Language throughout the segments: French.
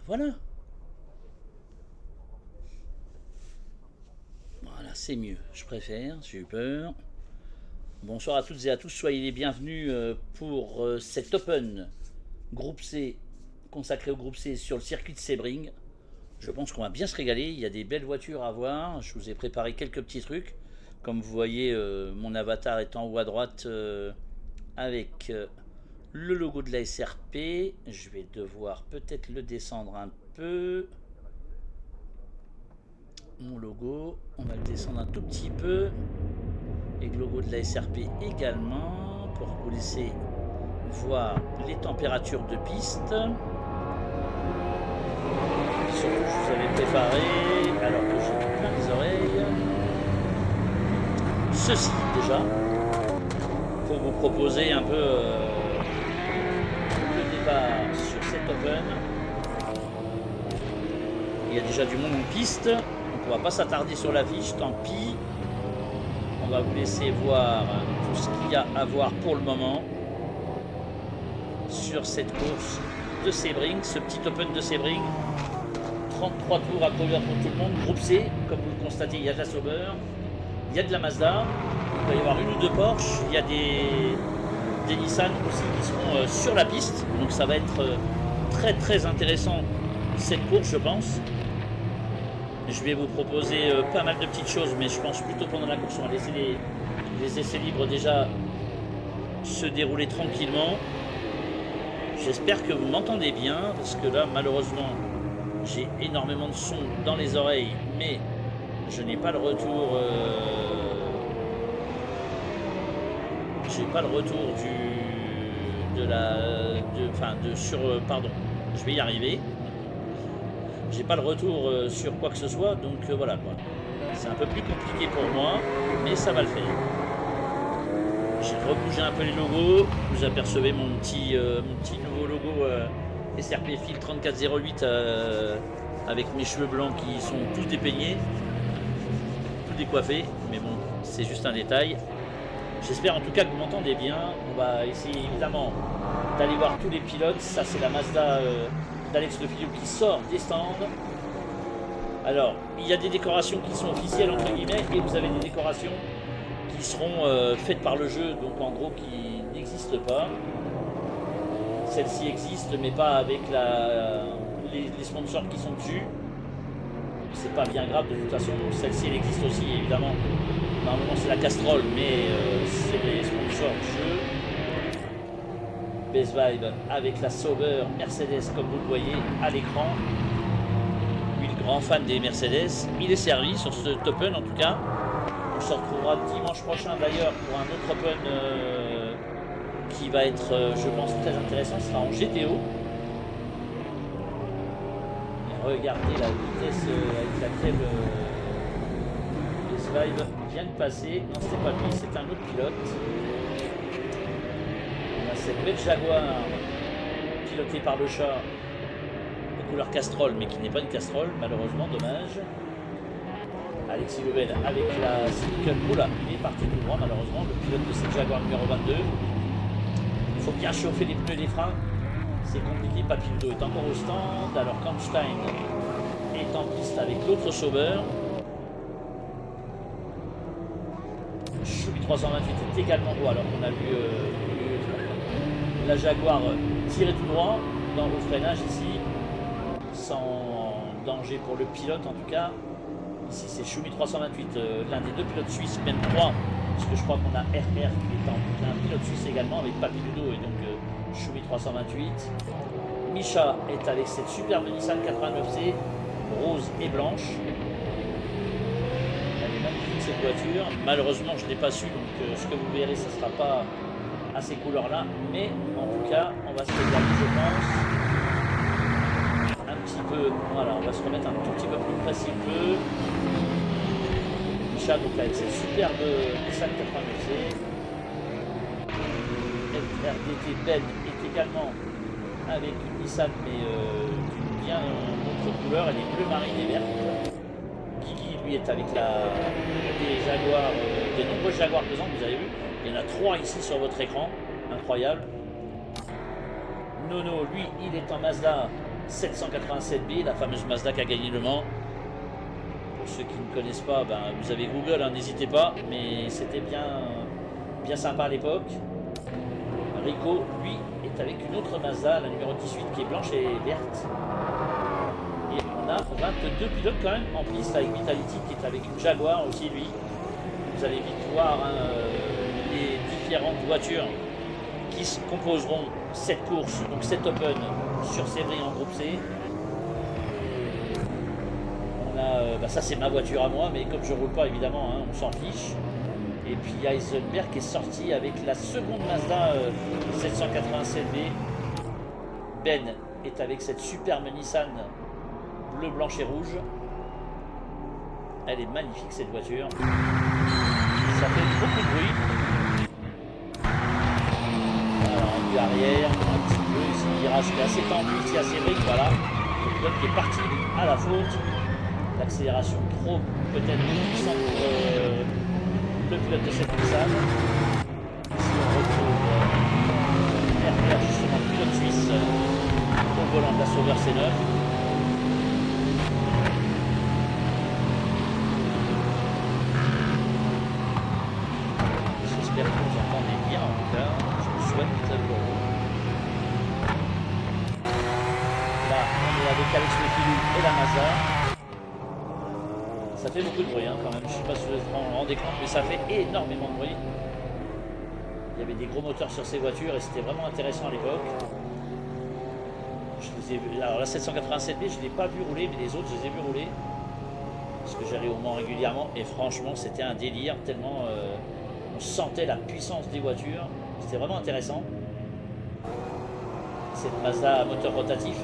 voilà. Voilà, c'est mieux. Je préfère, j'ai eu peur. Bonsoir à toutes et à tous, soyez les bienvenus pour cet Open Groupe C consacré au Groupe C sur le circuit de Sebring. Je pense qu'on va bien se régaler, il y a des belles voitures à voir, je vous ai préparé quelques petits trucs. Comme vous voyez, mon avatar est en haut à droite avec le logo de la SRP. Je vais devoir peut-être le descendre un peu. Mon logo, on va le descendre un tout petit peu. Et le logo de la SRP également, pour vous laisser voir les températures de piste. Surtout, je vous avais préparé, alors que j'ai plein les oreilles, ceci déjà, pour vous proposer un peu le départ sur cet Open. Il y a déjà du monde en piste, donc on va pas s'attarder sur l'affiche, tant pis. On va vous laisser voir tout ce qu'il y a à voir pour le moment sur cette course de Sebring, ce petit Open de Sebring. 33 tours à courir pour tout le monde. Groupe C, comme vous le constatez, il y a de la Sauber, il y a de la Mazda, il va y avoir une ou deux Porsche, il y a des Nissan aussi qui seront sur la piste. Donc ça va être très très intéressant cette course, je pense. Je vais vous proposer pas mal de petites choses, mais je pense plutôt pendant la course, on va laisser les essais libres déjà se dérouler tranquillement. J'espère que vous m'entendez bien, parce que là, malheureusement, j'ai énormément de son dans les oreilles, mais je n'ai pas le retour. J'ai pas le retour pardon, je vais y arriver. J'ai pas le retour sur quoi que ce soit, donc voilà quoi. C'est un peu plus compliqué pour moi, mais ça va le faire. J'ai rebougé un peu les logos. Vous apercevez mon petit nouveau logo SRP Fil 3408 avec mes cheveux blancs qui sont tous dépeignés, tout décoiffés, mais bon, c'est juste un détail. J'espère en tout cas que vous m'entendez bien. On va essayer évidemment d'aller voir tous les pilotes. Ça, c'est la Mazda d'Alex Le Filou qui sort des stands. Alors, il y a des décorations qui sont officielles entre guillemets, et vous avez des décorations qui seront faites par le jeu, donc en gros qui n'existent pas. Celle-ci existe, mais pas avec les sponsors qui sont dessus. C'est pas bien grave de toute façon. Celle-ci, elle existe aussi, évidemment. Normalement, c'est la Castrol, mais c'est les sponsors du jeu. Best Vibe avec la Sauber Mercedes, comme vous le voyez à l'écran. Lui, le grand fan des Mercedes, il est servi sur ce Open en tout cas. On se retrouvera dimanche prochain d'ailleurs pour un autre Open qui va être, je pense, très intéressant. Ce sera en GTO. Et regardez la vitesse avec laquelle Best Vibe vient de passer. Non, c'était pas lui, c'est un autre pilote. On a cette belle Jaguar pilotée par le chat de couleur Castrol, mais qui n'est pas une Castrol, malheureusement, dommage. Alexis Lebel avec la Silicon. Oula, il est parti tout droit, malheureusement, le pilote de cette Jaguar numéro 22. Il faut bien chauffer les pneus et les freins. C'est compliqué. Papildo est encore au stand. Alors Kampstein est en piste avec l'autre Sauber. Choubi 328 est également beau, alors qu'on a vu la Jaguar tirer tout droit dans le freinage ici, sans danger pour le pilote en tout cas. Ici c'est Choumi 328, l'un des deux pilotes suisses, même trois, parce que je crois qu'on a RR qui est un pilote suisse également avec Papildo et donc Choumi 328. Micha est avec cette superbe Nissan 89C, rose et blanche. Elle est magnifique cette voiture. Malheureusement je ne l'ai pas su, donc ce que vous verrez ce ne sera pas à ces couleurs là, mais en tout cas on va se régaler je pense. Un petit peu, voilà, on va se remettre un tout petit peu plus précis un peu. Micha donc avec cette superbe Nissan 89C. RDT Ben est également avec une Nissan mais d'une bien autre couleur, elle est bleu marine et verte. Guigui lui est avec des Jaguars, des nombreux Jaguars présents, vous avez vu. Il y en a 3 ici sur votre écran, incroyable. Nono, lui, il est en Mazda 787B, la fameuse Mazda qui a gagné Le Mans. Pour ceux qui ne connaissent pas, ben, vous avez Google, hein, n'hésitez pas, mais c'était bien sympa à l'époque. Rico, lui, est avec une autre Mazda, la numéro 18, qui est blanche et verte. Et on a 22 pilotes quand même en piste avec Vitality qui est avec une Jaguar aussi, lui. Vous allez vite voir hein, les différentes voitures qui composeront cette course, donc cette Open sur Sévry en groupe C. On a, bah ça c'est ma voiture à moi, mais comme je roule pas évidemment, hein, on s'en fiche. Et puis Heisenberg qui est sorti avec la seconde Mazda 787B. Ben est avec cette superbe Nissan bleu, blanche et rouge. Elle est magnifique cette voiture. Ça fait beaucoup de bruit. Alors en vue arrière, un petit peu ici, le virage qui est assez tendu, ici assez brique, voilà. Le pilote qui est parti à la faute. L'accélération trop peut-être puissante pour le pilote de cette Nissan. Ici on retrouve Herbert, justement le pilote suisse au volant de la Sauber C9. J'espère que vous entendez bien, en tout cas, je le souhaite pour vous. Là, on est avec Alex Lefilou et la Mazda. Ça fait beaucoup de bruit hein, quand même, je ne sais pas si vous vous rendez compte, mais ça fait énormément de bruit. Il y avait des gros moteurs sur ces voitures et c'était vraiment intéressant à l'époque. Alors la 787B, je ne l'ai pas vu rouler, mais les autres, je les ai vus rouler. Parce que j'allais au Mans régulièrement et franchement, c'était un délire, tellement on sentait la puissance des voitures. C'était vraiment intéressant. Cette Mazda à moteur rotatif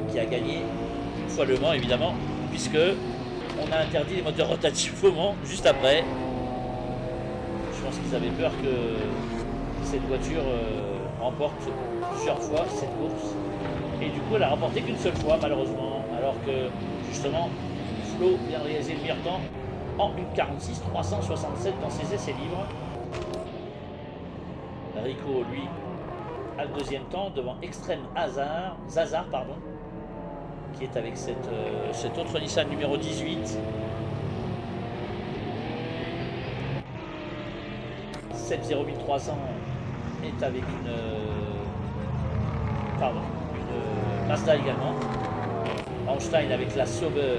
qui a gagné une fois Le Mans, évidemment, puisque on a interdit les moteurs rotatifs au Mans juste après. Je pense qu'ils avaient peur que cette voiture remporte plusieurs fois cette course. Et du coup, elle a remporté qu'une seule fois, malheureusement. Alors que, justement, Flo vient de réaliser le meilleur temps en 1:46 367 dans ses essais libres. Rico, lui, a le deuxième temps devant Extrême Zazar, pardon, qui est avec cette autre Nissan numéro 18. 70300 est avec une Mazda également. Einstein avec la Sauber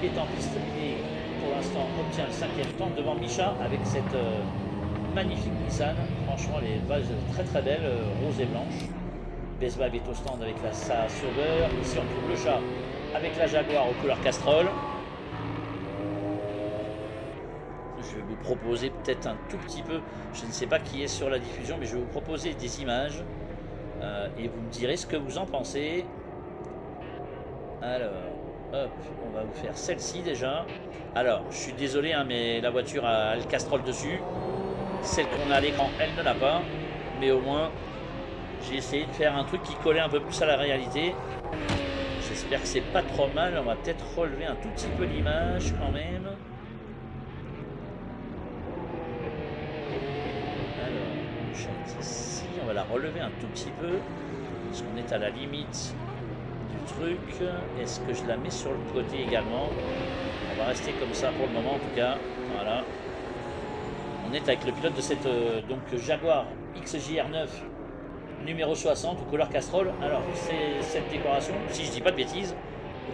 est en piste et pour l'instant obtient le 5e temps devant Micha avec cette magnifique Nissan. Franchement, les bases très très belles, rose et blanche. Besbab est au stand avec sa Sauber. Ici on trouve le chat avec la Jaguar aux couleurs Castrol. Je vais vous proposer peut-être un tout petit peu, je ne sais pas qui est sur la diffusion, mais je vais vous proposer des images et vous me direz ce que vous en pensez. Alors, hop, on va vous faire celle-ci déjà. Alors, je suis désolé, hein, mais la voiture a le Castrol dessus. Celle qu'on a à l'écran, elle ne l'a pas. Mais au moins, j'ai essayé de faire un truc qui collait un peu plus à la réalité. J'espère que c'est pas trop mal. On va peut-être relever un tout petit peu l'image quand même. Alors, ici, on va la relever un tout petit peu. Parce qu'on est à la limite du truc. Est-ce que je la mets sur le côté également? On va rester comme ça pour le moment en tout cas. Voilà. On est avec le pilote de cette donc Jaguar XJR9 numéro 60 aux couleurs Castrol. Alors c'est cette décoration, si je dis pas de bêtises,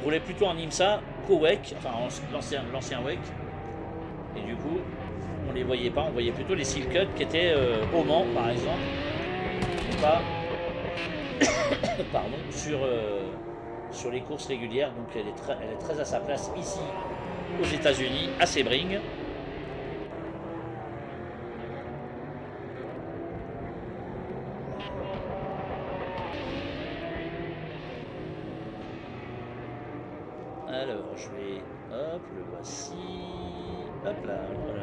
roulait plutôt en IMSA qu'au WEC, enfin l'ancien WEC. Et du coup, on les voyait pas, on voyait plutôt les seal cuts qui étaient au Mans par exemple, et pas pardon, sur les courses régulières. Donc elle est très à sa place ici aux États-Unis, à Sebring. Alors je vais, hop, le voici, hop là, voilà.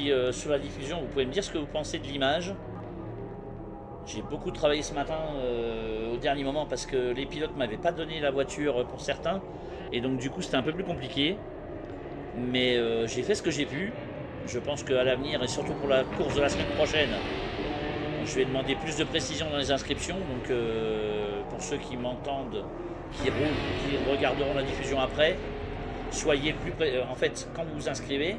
puis sur la diffusion, vous pouvez me dire ce que vous pensez de l'image. J'ai beaucoup travaillé ce matin au dernier moment parce que les pilotes m'avaient pas donné la voiture pour certains. Et donc du coup c'était un peu plus compliqué. Mais j'ai fait ce que j'ai pu. Je pense qu'à l'avenir, et surtout pour la course de la semaine prochaine, je vais demander plus de précision dans les inscriptions. Donc pour ceux qui m'entendent, qui regarderont la diffusion après, soyez plus près. En fait, quand vous vous inscrivez,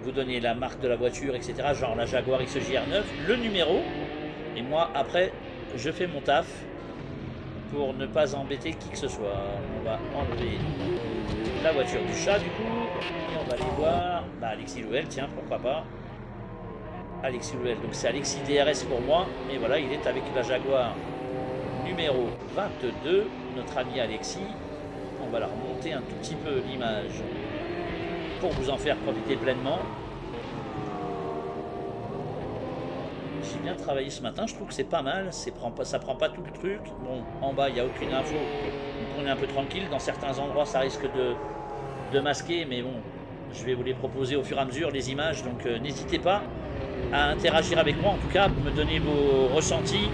vous donnez la marque de la voiture, etc. Genre la Jaguar XJR9, le numéro. Et moi, après, je fais mon taf pour ne pas embêter qui que ce soit. On va enlever la voiture du chat, du coup. Et on va aller voir Alexis Louel, tiens, pourquoi pas. Alexis Louel, donc c'est Alexis DRS pour moi. Et voilà, il est avec la Jaguar numéro 22, notre ami Alexis. On va la remonter un tout petit peu l'image pour vous en faire profiter pleinement. J'ai bien travaillé ce matin, je trouve que c'est pas mal, ça prend pas tout le truc. Bon, en bas il n'y a aucune info, donc on est un peu tranquille. Dans certains endroits ça risque de masquer, mais bon, je vais vous les proposer au fur et à mesure, les images, donc n'hésitez pas à interagir avec moi, en tout cas, me donner vos ressentis,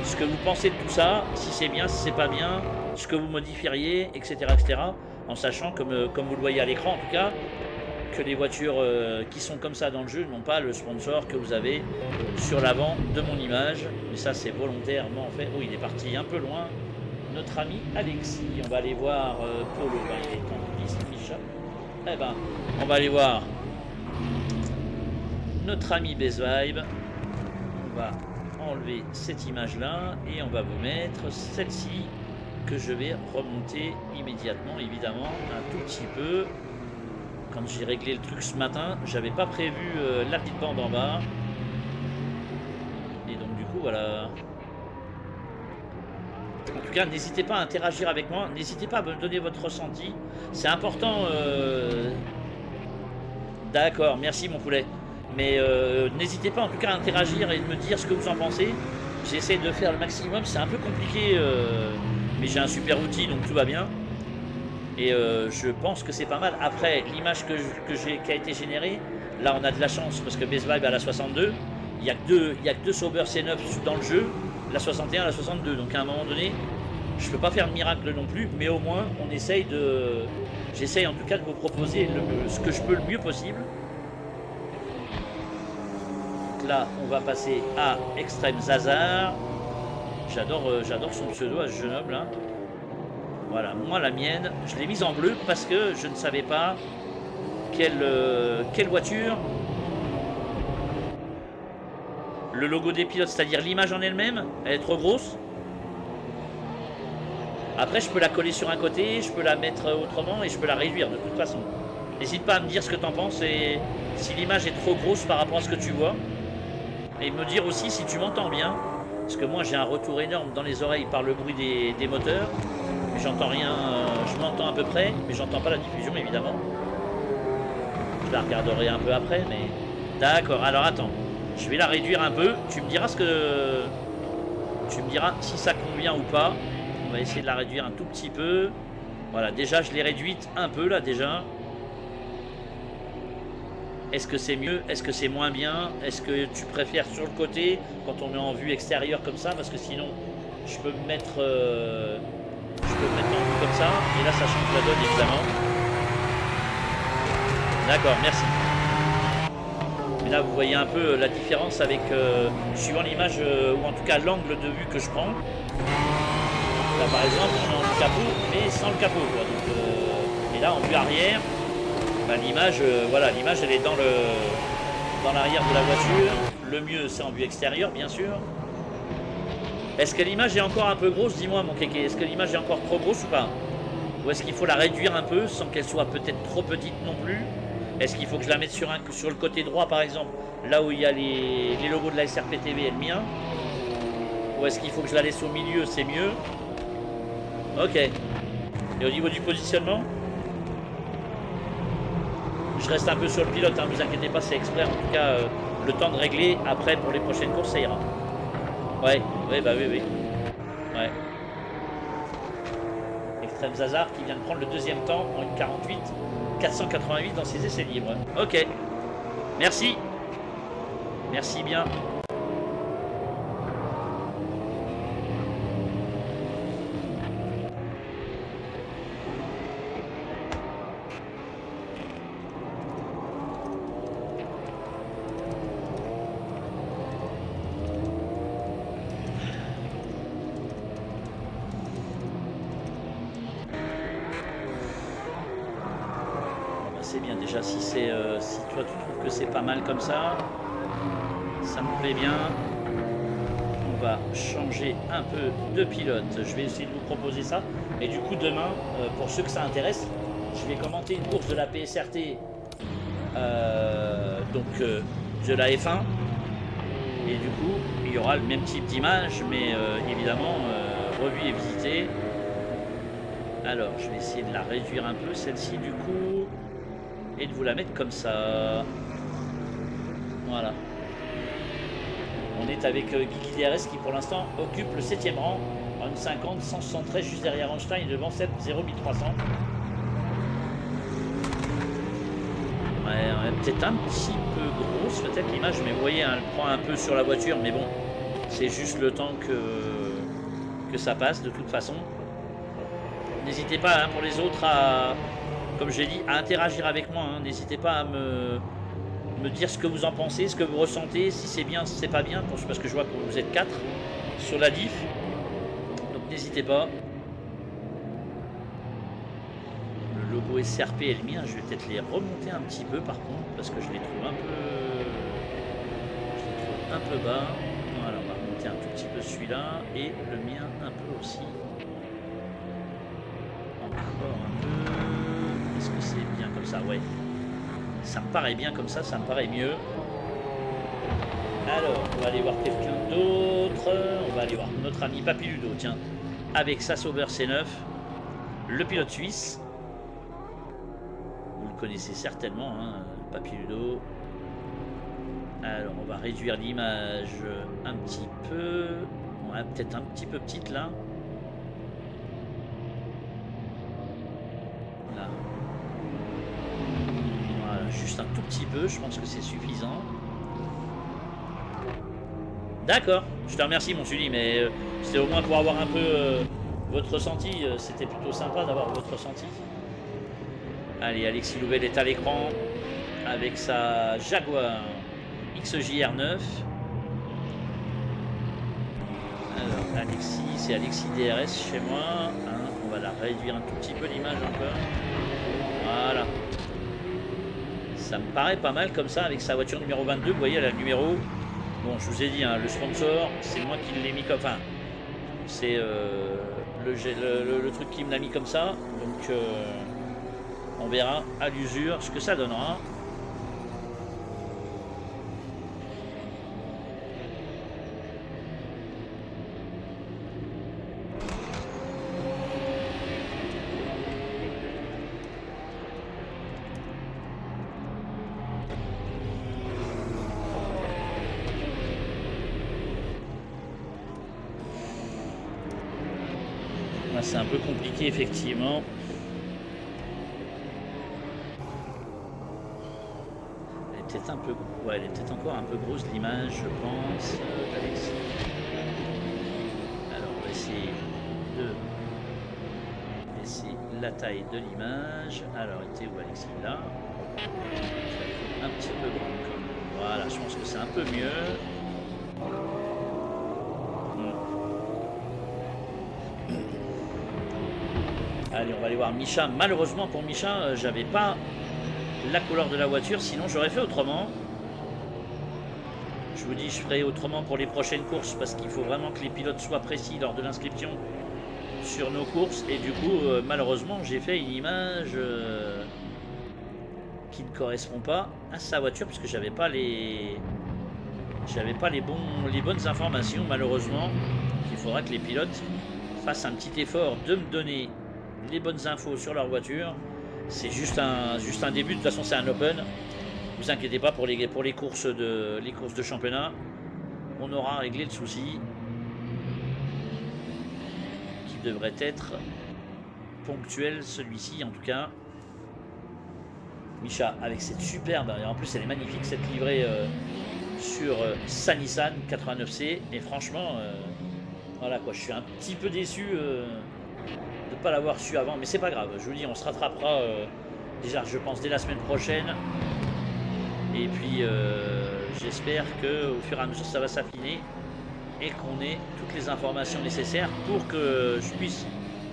ce que vous pensez de tout ça, si c'est bien, si c'est pas bien, ce que vous modifieriez, etc. etc. en sachant, comme vous le voyez à l'écran en tout cas, que les voitures qui sont comme ça dans le jeu n'ont pas le sponsor que vous avez sur l'avant de mon image. Mais ça c'est volontairement fait. Oh, il est parti un peu loin. Notre ami Alexis. On va aller voir Polo. Il est en piste, Micha. Eh ben, on va aller voir notre ami Best Vibe. On va enlever cette image là et on va vous mettre celle-ci que je vais remonter immédiatement, évidemment, un tout petit peu. Quand j'ai réglé le truc ce matin, j'avais pas prévu la petite bande en bas. Et donc du coup voilà. En tout cas, n'hésitez pas à interagir avec moi, n'hésitez pas à me donner votre ressenti. C'est important. D'accord, merci mon poulet. Mais n'hésitez pas en tout cas à interagir et de me dire ce que vous en pensez. J'essaie de faire le maximum, c'est un peu compliqué, mais j'ai un super outil donc tout va bien. Et je pense que c'est pas mal. Après, l'image qui a été générée, là on a de la chance parce que Best Vibe a la 62. Il n'y a que deux Sauber C9 dans le jeu, la 61, la 62. Donc à un moment donné, je ne peux pas faire de miracle non plus, mais au moins on essaye de. J'essaye en tout cas de vous proposer ce que je peux le mieux possible. Donc là, on va passer à Extreme Zazar. J'adore son pseudo à ce jeune homme là. Voilà, moi la mienne, je l'ai mise en bleu parce que je ne savais pas quelle voiture, le logo des pilotes, c'est-à-dire l'image en elle-même, elle est trop grosse. Après, je peux la coller sur un côté, je peux la mettre autrement et je peux la réduire de toute façon. N'hésite pas à me dire ce que tu en penses et si l'image est trop grosse par rapport à ce que tu vois. Et me dire aussi si tu m'entends bien, parce que moi j'ai un retour énorme dans les oreilles par le bruit des moteurs. J'entends rien, je m'entends à peu près, mais j'entends pas la diffusion évidemment. Je la regarderai un peu après, mais... D'accord, alors attends, je vais la réduire un peu, tu me diras si ça convient ou pas. On va essayer de la réduire un tout petit peu. Voilà, déjà je l'ai réduite un peu là déjà. Est-ce que c'est mieux? Est-ce que c'est moins bien? Est-ce que tu préfères sur le côté quand on est en vue extérieure comme ça? Parce que sinon, je peux me mettre... en vue comme ça, et là ça change la donne évidemment. D'accord, merci. Et là vous voyez un peu la différence avec suivant l'image ou en tout cas l'angle de vue que je prends. Là par exemple on est en capot mais sans le capot quoi. Donc, et là en vue arrière, l'image voilà, l'image elle est dans l'arrière de la voiture. Le mieux c'est en vue extérieure bien sûr. Est-ce que l'image est encore un peu grosse? Dis-moi mon kéké, est-ce que l'image est encore trop grosse ou pas? Ou est-ce qu'il faut la réduire un peu sans qu'elle soit peut-être trop petite non plus? Est-ce qu'il faut que je la mette sur le côté droit par exemple, là où il y a les logos de la SRP-TV et le mien? Ou est-ce qu'il faut que je la laisse au milieu, c'est mieux? Ok. Et au niveau du positionnement? Je reste un peu sur le pilote, hein, ne vous inquiétez pas, c'est exprès en tout cas le temps de régler, après pour les prochaines courses ça ira. Ouais, bah oui. Ouais. Extreme Zazar qui vient de prendre le deuxième temps en 1,48, 488 dans ses essais libres. Ok. Merci. Merci bien. C'est bien déjà si toi tu trouves que c'est pas mal comme ça me plaît bien. On va changer un peu de pilote, je vais essayer de vous proposer ça et du coup demain pour ceux que ça intéresse je vais commenter une course de la PSRT de la F1 et du coup il y aura le même type d'image mais évidemment revue et visitée. Alors je vais essayer de la réduire un peu celle-ci du coup et de vous la mettre comme ça. Voilà. On est avec Guigui DRS qui pour l'instant occupe le 7e rang en 1,50, 173 juste derrière Einstein devant 7, 0, 1300. Ouais, peut-être un petit peu grosse peut-être l'image mais vous voyez hein, elle prend un peu sur la voiture mais bon c'est juste le temps que ça passe de toute façon. N'hésitez pas hein, pour les autres à, comme j'ai dit, à interagir avec moi. Hein. N'hésitez pas à me dire ce que vous en pensez, ce que vous ressentez, si c'est bien, si c'est pas bien, parce que je vois que vous êtes 4 sur la diff. Donc n'hésitez pas. Le logo SRP est le mien, je vais peut-être les remonter un petit peu par contre, parce que je les trouve un peu bas. Voilà, on va remonter un tout petit peu celui-là, et le mien un peu aussi. Encore un peu. Est-ce que c'est bien comme ça? Ouais. Ça me paraît bien comme ça me paraît mieux. Alors, on va aller voir quelqu'un d'autre. On va aller voir notre ami Papy Ludo, tiens. Avec sa Sauber C9. Le pilote suisse. Vous le connaissez certainement, hein, Papy Ludo. Alors, on va réduire l'image un petit peu. Ouais, peut-être un petit peu petite là. Juste un tout petit peu, je pense que c'est suffisant. D'accord, je te remercie mon Sully, mais c'était au moins pour avoir un peu votre ressenti, c'était plutôt sympa d'avoir votre ressenti. Allez, Alexis Louvel est à l'écran avec sa Jaguar XJR9. Alors Alexis, c'est Alexis DRS chez moi, hein, on va la réduire un tout petit peu l'image encore. Voilà. Ça me paraît pas mal comme ça avec sa voiture numéro 22. Vous voyez, elle a le numéro. Bon, je vous ai dit, hein, le sponsor, c'est moi qui l'ai mis comme. Enfin, c'est le truc qui me l'a mis comme ça. Donc, on verra à l'usure ce que ça donnera. C'est un peu compliqué effectivement. Elle est peut-être un peu, ouais, elle est peut-être encore un peu grosse l'image, je pense. Alexis. Alors on va essayer de laisser la taille de l'image. Alors était où Alexis là? Un petit peu grande comme. Voilà, je pense que c'est un peu mieux. Allez, on va aller voir Micha. Malheureusement pour Micha, j'avais pas la couleur de la voiture, sinon j'aurais fait autrement. Je vous dis, je ferai autrement pour les prochaines courses parce qu'il faut vraiment que les pilotes soient précis lors de l'inscription sur nos courses. Et du coup, malheureusement, j'ai fait une image qui ne correspond pas à sa voiture puisque j'avais pas les bonnes informations malheureusement. Il faudra que les pilotes fassent un petit effort de me donner les bonnes infos sur leur voiture. C'est juste un début, de toute façon c'est un open. Ne vous inquiétez pas pour les courses de championnat. On aura réglé le souci qui devrait être ponctuel, celui-ci en tout cas. Micha avec cette superbe, et en plus elle est magnifique cette livrée sur sa Nissan 89C. Et franchement, voilà quoi, je suis un petit peu déçu de ne pas l'avoir su avant. Mais c'est pas grave, je vous dis, on se rattrapera déjà, je pense, dès la semaine prochaine. Et puis, j'espère qu'au fur et à mesure, ça va s'affiner et qu'on ait toutes les informations nécessaires pour que je puisse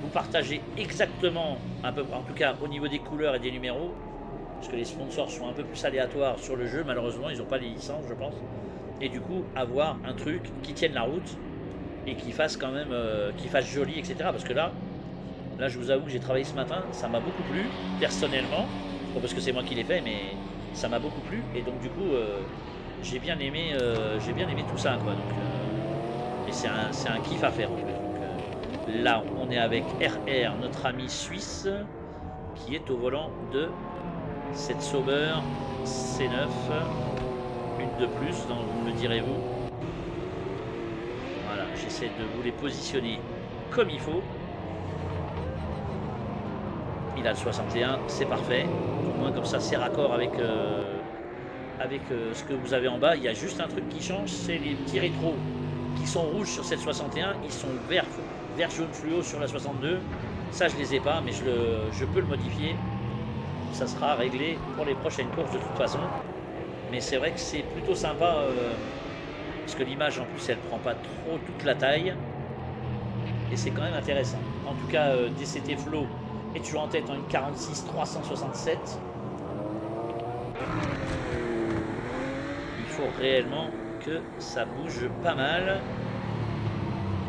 vous partager exactement, un peu, en tout cas au niveau des couleurs et des numéros, parce que les sponsors sont un peu plus aléatoires sur le jeu, malheureusement, ils n'ont pas les licences, je pense. Et du coup, avoir un truc qui tienne la route et qui fasse quand même, qui fasse joli, etc. Parce que là, je vous avoue que j'ai travaillé ce matin, ça m'a beaucoup plu, personnellement. Pas parce que c'est moi qui l'ai fait, mais ça m'a beaucoup plu. Et donc du coup, j'ai bien aimé tout ça, quoi. Donc, et c'est un kiff à faire en plus. Donc, là, on est avec RR, notre ami suisse, qui est au volant de cette Sauber C9. Une de plus, donc vous me le direz-vous. Voilà, j'essaie de vous les positionner comme il faut. Il a le 61, c'est parfait. Au moins comme ça, c'est raccord avec, ce que vous avez en bas. Il y a juste un truc qui change, c'est les petits rétros qui sont rouges sur cette 61. Ils sont vert jaune fluo sur la 62. Ça, je les ai pas, mais je peux le modifier. Ça sera réglé pour les prochaines courses de toute façon. Mais c'est vrai que c'est plutôt sympa parce que l'image en plus, elle prend pas trop toute la taille. Et c'est quand même intéressant. En tout cas, DCT Flow est toujours en tête en une 46 367. Il faut réellement que ça bouge pas mal.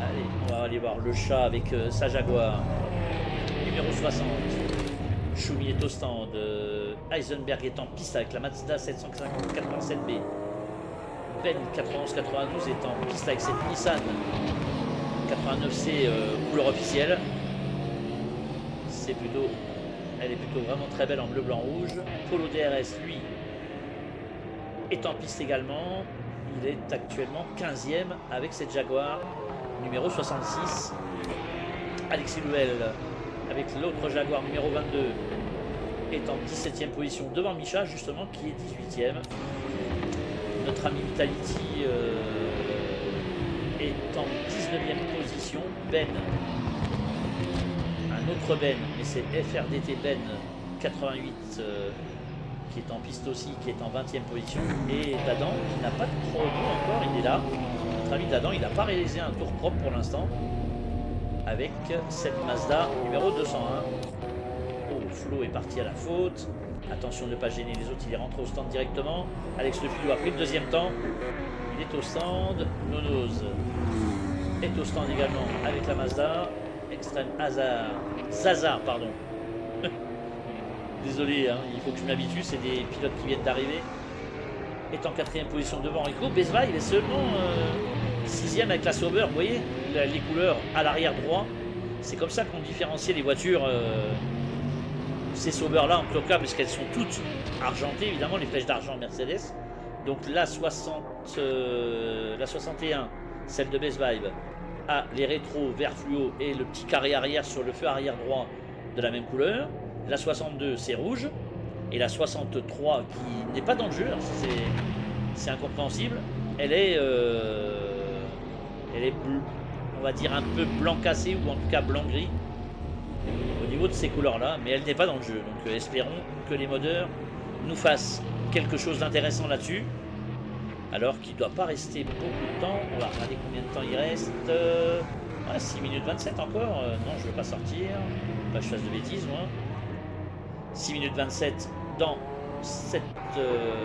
Allez, on va aller voir le chat avec sa Jaguar. Numéro 60. Choumi est au stand. Heisenberg est en piste avec la Mazda 787B. Ben 9192 est en piste avec cette Nissan 89C couleur officielle. Elle est plutôt vraiment très belle en bleu, blanc, rouge. Polo DRS, lui, est en piste également. Il est actuellement 15e avec cette Jaguar numéro 66. Alexis Louel avec l'autre Jaguar numéro 22 est en 17e position devant Micha justement qui est 18e. Notre ami Vitality est en 19e position. Ben, un autre Ben, mais c'est FRDT Ben 88 qui est en piste aussi, qui est en 20e position. Et Dadan qui n'a pas de chrono encore, il est là. Notre ami Dadan, il n'a pas réalisé un tour propre pour l'instant avec cette Mazda numéro 201. Oh, Flo est parti à la faute. Attention de ne pas gêner les autres, il est rentré au stand directement. Alex Le Filou a pris le deuxième temps. Il est au stand. Nonoz est au stand également avec la Mazda. Extrême Zazar, pardon. Désolé, hein, il faut que je m'habitue, c'est des pilotes qui viennent d'arriver. Est en 4e position devant Rico. Bezva, il est seulement 6e avec la Sauber. Vous voyez les couleurs à l'arrière droit. C'est comme ça qu'on différencie les voitures. Ces Sauber là en tout cas, parce qu'elles sont toutes argentées, évidemment, les flèches d'argent Mercedes. Donc la 61, celle de Best Vibe, a les rétros vert fluo et le petit carré arrière sur le feu arrière droit de la même couleur. La 62 c'est rouge. Et la 63 qui n'est pas dans le jeu, c'est incompréhensible. Elle est on va dire un peu blanc cassé ou en tout cas blanc gris au niveau de ces couleurs là, mais elle n'est pas dans le jeu. Donc espérons que les modeurs nous fassent quelque chose d'intéressant là-dessus. Alors qu'il ne doit pas rester beaucoup de temps. On va regarder combien de temps il reste. 6 minutes 27 encore. Non, je ne veux pas sortir. Pas que je fasse de bêtises, moi. 6 minutes 27 dans cette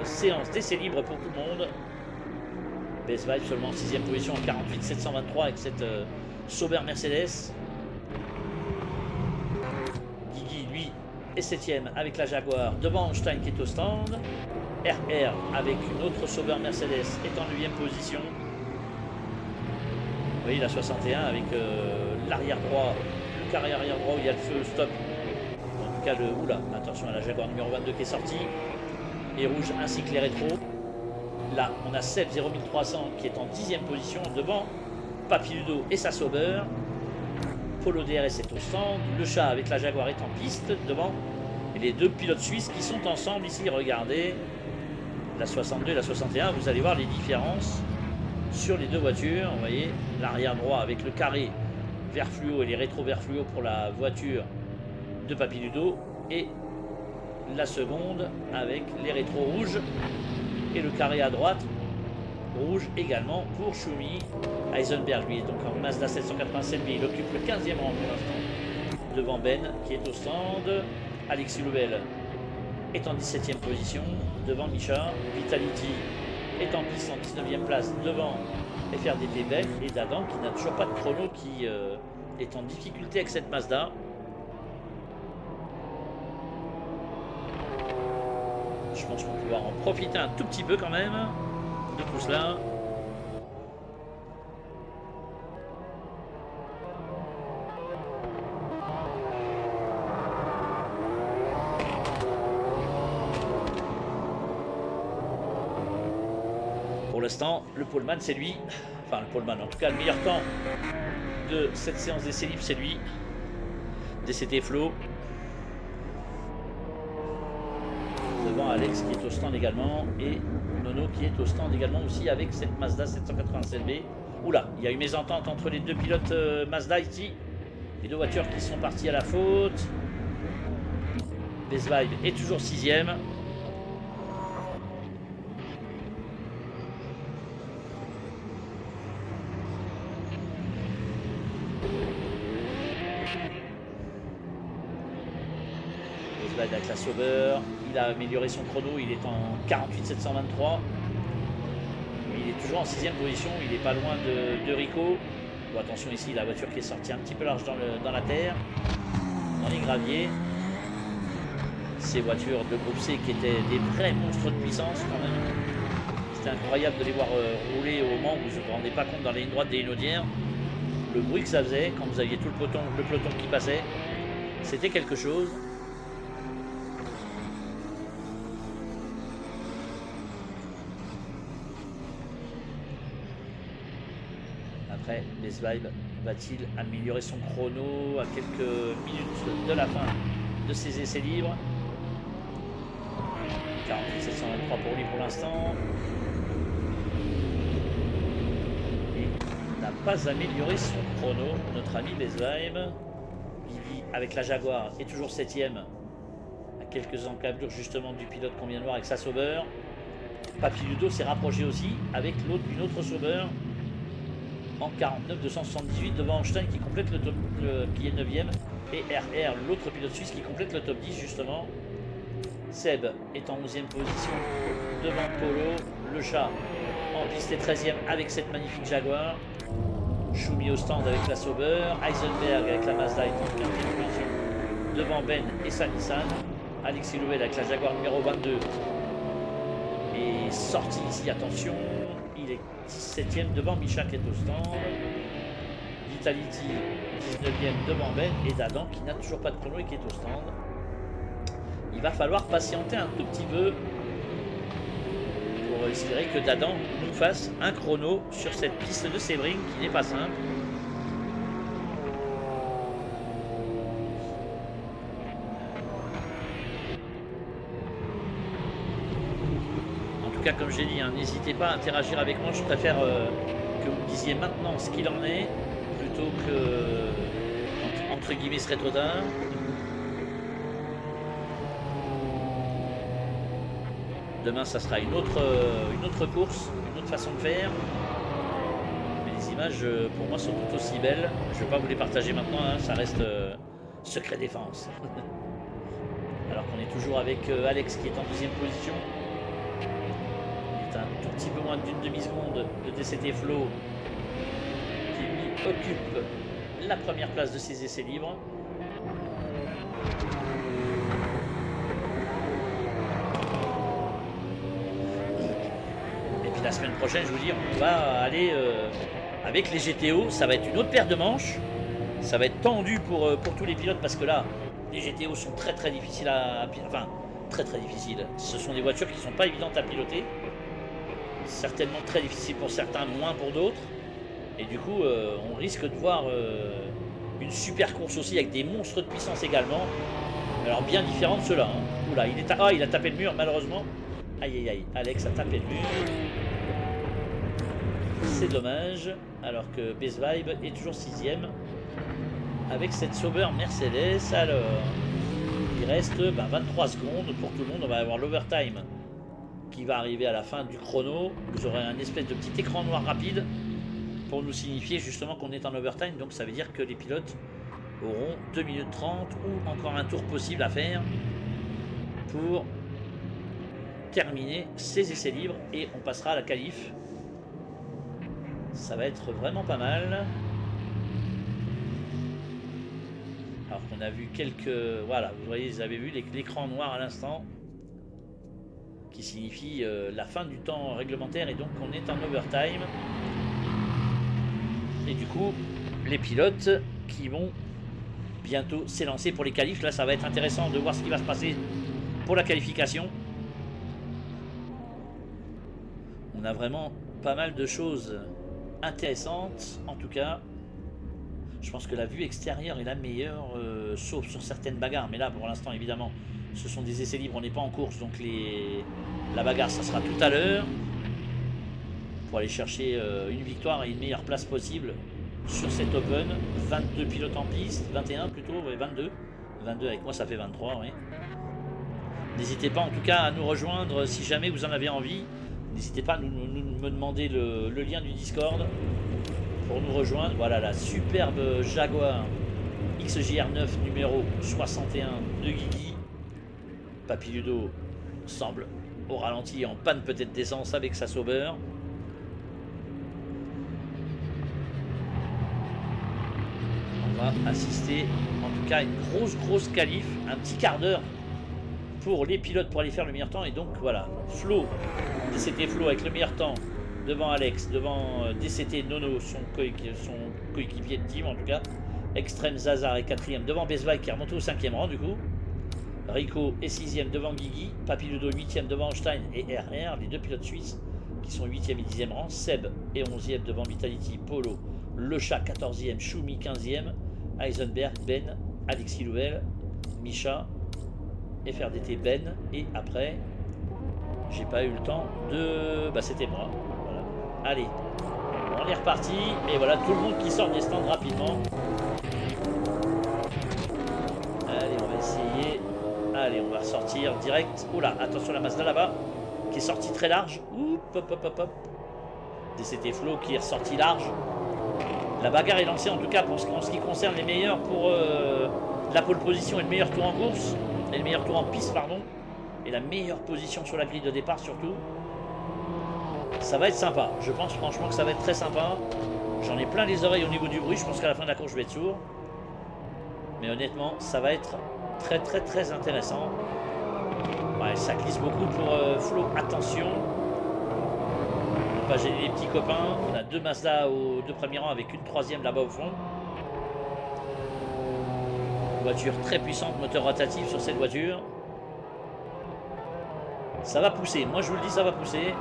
séance d'essai libre pour tout le monde. Best Vibe seulement en 6e position en 48 723 avec cette Sauber Mercedes. Guigui, lui, est 7e avec la Jaguar devant Einstein qui est au stand. RR avec une autre Sauber Mercedes est en 9e position. Vous voyez la 61 avec l'arrière droit, le carré arrière droit où il y a le feu stop. En tout cas le oula, attention à la Jaguar numéro 22 qui est sortie. Et rouge ainsi que les rétros. Là on a Seb 01300 qui est en 10e position devant Papy Ludo et sa Sauber. Polo DRS est au stand. Le chat avec la Jaguar est en piste devant. Et les deux pilotes suisses qui sont ensemble ici, regardez. la 62 et la 61, vous allez voir les différences sur les deux voitures. Vous voyez l'arrière droit avec le carré vert fluo et les rétros vert fluo pour la voiture de Papy Ludo, et la seconde avec les rétros rouges et le carré à droite rouge également pour Schumi. Heisenberg lui est donc en Mazda 787, mais il occupe le 15e rang pour l'instant devant Ben qui est au stand. Alexis Louvel est en 17e position devant Micha. Vitality est en piste en 19e place devant FRDT Ben, et Dadan qui n'a toujours pas de chrono, qui est en difficulté avec cette Mazda. Je pense qu'on va pouvoir en profiter un tout petit peu quand même de tout cela. Pour l'instant, le poleman c'est lui. Enfin le poleman, en tout cas le meilleur temps de cette séance d'essai libre c'est lui. DCT Flo. Devant Alex qui est au stand également, et Nono qui est au stand également aussi avec cette Mazda 787B. Oula, il y a eu mésentente entre les deux pilotes Mazda ici. Les deux voitures qui sont parties à la faute. Best Vibe est toujours 6ème. Avec la Sauber, il a amélioré son chrono, il est en 48,723. Il est toujours en 6ème position, il n'est pas loin de Rico. Bon, attention ici, la voiture qui est sortie un petit peu large dans la terre, dans les graviers. Ces voitures de groupe C qui étaient des vrais monstres de puissance quand même. C'était incroyable de les voir rouler au Mans, vous ne vous rendez pas compte dans la ligne droite des Hénaudières. Le bruit que ça faisait quand vous aviez tout le peloton qui passait, c'était quelque chose. Après, Best Vibe va-t-il améliorer son chrono à quelques minutes de la fin de ses essais libres? 48,723 pour lui pour l'instant. Et il n'a pas amélioré son chrono, notre ami Best Vibe. Bibi avec la Jaguar est toujours 7ème, à quelques encablures justement du pilote qu'on vient de voir avec sa Sauber. Papy Ludo s'est rapproché aussi avec une autre Sauber en 49,278 devant Einstein qui complète le top, qui est 9ème, et RR, l'autre pilote suisse, qui complète le top 10 justement. Seb est en 11e position devant Polo. Le chat en piste est 13ème avec cette magnifique Jaguar. Schumi au stand avec la Sauber. Heisenberg avec la Mazda est en 15e position devant Ben et sa Nissan. Alexis Louvel avec la Jaguar numéro 22 est sorti ici, attention. Il est 17ème devant Micha qui est au stand. Vitality 19ème devant Ben, et Dadan qui n'a toujours pas de chrono et qui est au stand. Il va falloir patienter un tout petit peu pour espérer que Dadan nous fasse un chrono sur cette piste de Sebring qui n'est pas simple. En tout cas, comme j'ai dit, hein, n'hésitez pas à interagir avec moi. Je préfère que vous me disiez maintenant ce qu'il en est plutôt que entre guillemets ce serait trop tard. Demain, ça sera une autre course, une autre façon de faire. Mais les images, pour moi, sont tout aussi belles. Je ne vais pas vous les partager maintenant, hein, ça reste secret défense. Alors qu'on est toujours avec Alex qui est en 2e position. Il est un tout petit peu moins d'une demi-seconde de DCT Flo qui lui occupe la première place de ses essais libres. La semaine prochaine, je vous dis, on va aller avec les GTO. Ça va être une autre paire de manches. Ça va être tendu pour tous les pilotes parce que là, les GTO sont très très difficiles à piloter. Enfin, très très difficiles. Ce sont des voitures qui ne sont pas évidentes à piloter. Certainement très difficiles pour certains, moins pour d'autres. Et du coup, on risque de voir une super course aussi avec des monstres de puissance également. Alors bien différents de ceux-là. Hein. Oula, il a tapé le mur malheureusement. Aïe aïe aïe, Alex a tapé le mur. C'est dommage. Alors que Best Vibe est toujours 6ème. Avec cette Sauber Mercedes. Alors, il reste 23 secondes pour tout le monde. On va avoir l'overtime qui va arriver à la fin du chrono. Vous aurez un espèce de petit écran noir rapide pour nous signifier justement qu'on est en overtime. Donc ça veut dire que les pilotes auront 2 minutes 30 ou encore un tour possible à faire pour terminer ces essais libres et on passera à la qualif. Ça va être vraiment pas mal. Alors qu'on a vu quelques... Voilà, vous voyez, vous avez vu l'écran noir à l'instant qui signifie la fin du temps réglementaire et donc on est en overtime. Et du coup, les pilotes qui vont bientôt s'élancer pour les qualifs. Là, ça va être intéressant de voir ce qui va se passer pour la qualification. On a vraiment pas mal de choses intéressantes. En tout cas, je pense que la vue extérieure est la meilleure, sauf sur certaines bagarres. Mais là, pour l'instant, évidemment, ce sont des essais libres. On n'est pas en course, donc la bagarre, ça sera tout à l'heure. Pour aller chercher une victoire et une meilleure place possible sur cet Open. 22 pilotes en piste, 21 plutôt, ouais, 22. 22 avec moi, ça fait 23, oui. N'hésitez pas en tout cas à nous rejoindre si jamais vous en avez envie. N'hésitez pas à me demander le lien du Discord pour nous rejoindre. Voilà la superbe Jaguar XJR9 numéro 61 de Guigui. Papy Ludo semble au ralenti, en panne peut-être d'essence avec sa Sauber. On va assister en tout cas à une grosse qualif, un petit quart d'heure pour les pilotes pour aller faire le meilleur temps. Et donc voilà, Flo, DCT Flo avec le meilleur temps devant Alex, devant DCT Nono, son coéquipier de team en tout cas. Extreme Zazar est 4ème devant Besvac qui est remonté au 5e rang du coup. Rico est 6ème devant Guigui, Papy Ludo 8ème devant Einstein et RR, les deux pilotes suisses qui sont 8ème et 10ème rang. Seb est 11ème devant Vitality, Polo, Le Chat 14ème, Choumi 15ème, Heisenberg, Ben, Alexis Louvel, Micha, FRDT Ben, et après, j'ai pas eu le temps de... c'était moi. Voilà. Allez, on est reparti, et voilà tout le monde qui sort des stands rapidement. Allez, on va essayer. Allez, on va ressortir direct. Oula, attention la Mazda là-bas, qui est sortie très large. Oup, hop. DCT Flo qui est ressorti large. La bagarre est lancée en tout cas en ce qui concerne les meilleurs pour la pole position et le meilleur tour en course. Et le meilleur tour en piste, pardon. Et la meilleure position sur la grille de départ surtout. Ça va être sympa. Je pense franchement que ça va être très sympa. J'en ai plein les oreilles au niveau du bruit. Je pense qu'à la fin de la course, je vais être sourd. Mais honnêtement, ça va être très intéressant. Ouais, ça glisse beaucoup pour Flo. Attention. Pas gêner les petits copains. On a deux Mazda aux deux premiers rangs avec une troisième là-bas au fond. Voiture très puissante, moteur rotatif sur cette voiture. Ça va pousser, moi je vous le dis, ça va pousser.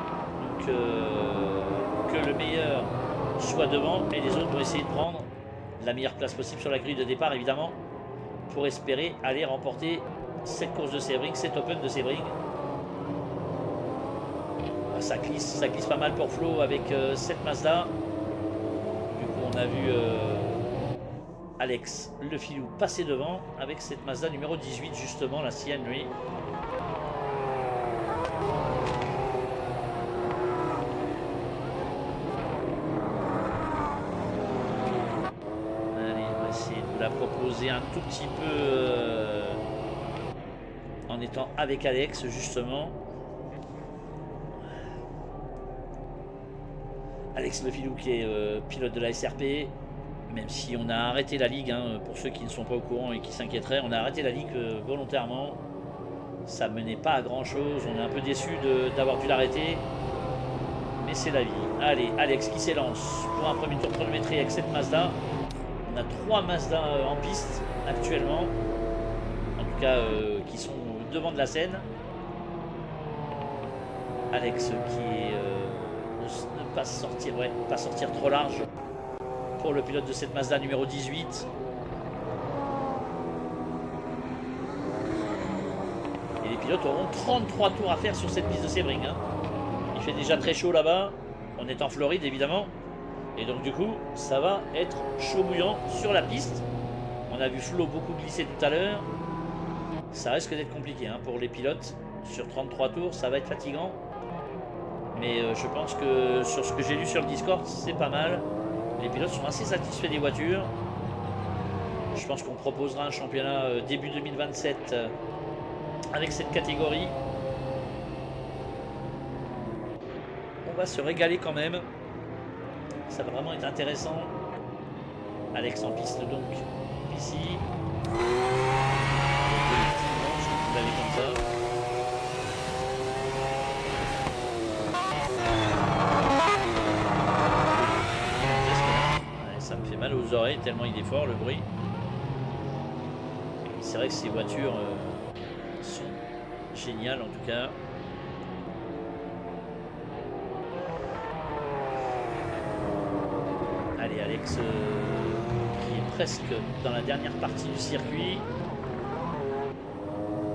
Donc que le meilleur soit devant et les autres vont essayer de prendre la meilleure place possible sur la grille de départ évidemment pour espérer aller remporter cette course de Sebring, cet Open de Sebring. Ça glisse pas mal pour Flo avec cette Mazda. Du coup on a vu Alex le filou passer devant avec cette Mazda numéro 18 justement, la sienne lui. Allez, on va essayer de la proposer un tout petit peu en étant avec Alex justement. Alex Le Filou qui est pilote de la SRP, même si on a arrêté la ligue, hein, pour ceux qui ne sont pas au courant et qui s'inquiéteraient, on a arrêté la ligue volontairement. Ça menait pas à grand chose, on est un peu déçu d'avoir dû l'arrêter, mais c'est la vie. Allez, Alex qui s'élance pour un premier tour chronométré avec cette Mazda. On a 3 Mazda en piste actuellement, en tout cas qui sont devant de la scène. Alex qui est... ne pas sortir, ouais, pas sortir trop large pour le pilote de cette Mazda numéro 18. Et les pilotes auront 33 tours à faire sur cette piste de Sebring. Hein. Il fait déjà très chaud là-bas. On est en Floride évidemment. Et donc du coup, ça va être chaud bouillant sur la piste. On a vu Flo beaucoup glisser tout à l'heure. Ça risque d'être compliqué hein, pour les pilotes. Sur 33 tours, ça va être fatigant. Mais je pense que sur ce que j'ai lu sur le Discord, c'est pas mal. Les pilotes sont assez satisfaits des voitures. Je pense qu'on proposera un championnat début 2027 avec cette catégorie. On va se régaler quand même. Ça va vraiment être intéressant. Alex en piste donc ici. Vous l'avez comme ça. Ouais, ça me fait mal aux oreilles tellement il est fort le bruit. C'est vrai que ces voitures sont géniales en tout cas. Allez, Alex qui est presque dans la dernière partie du circuit.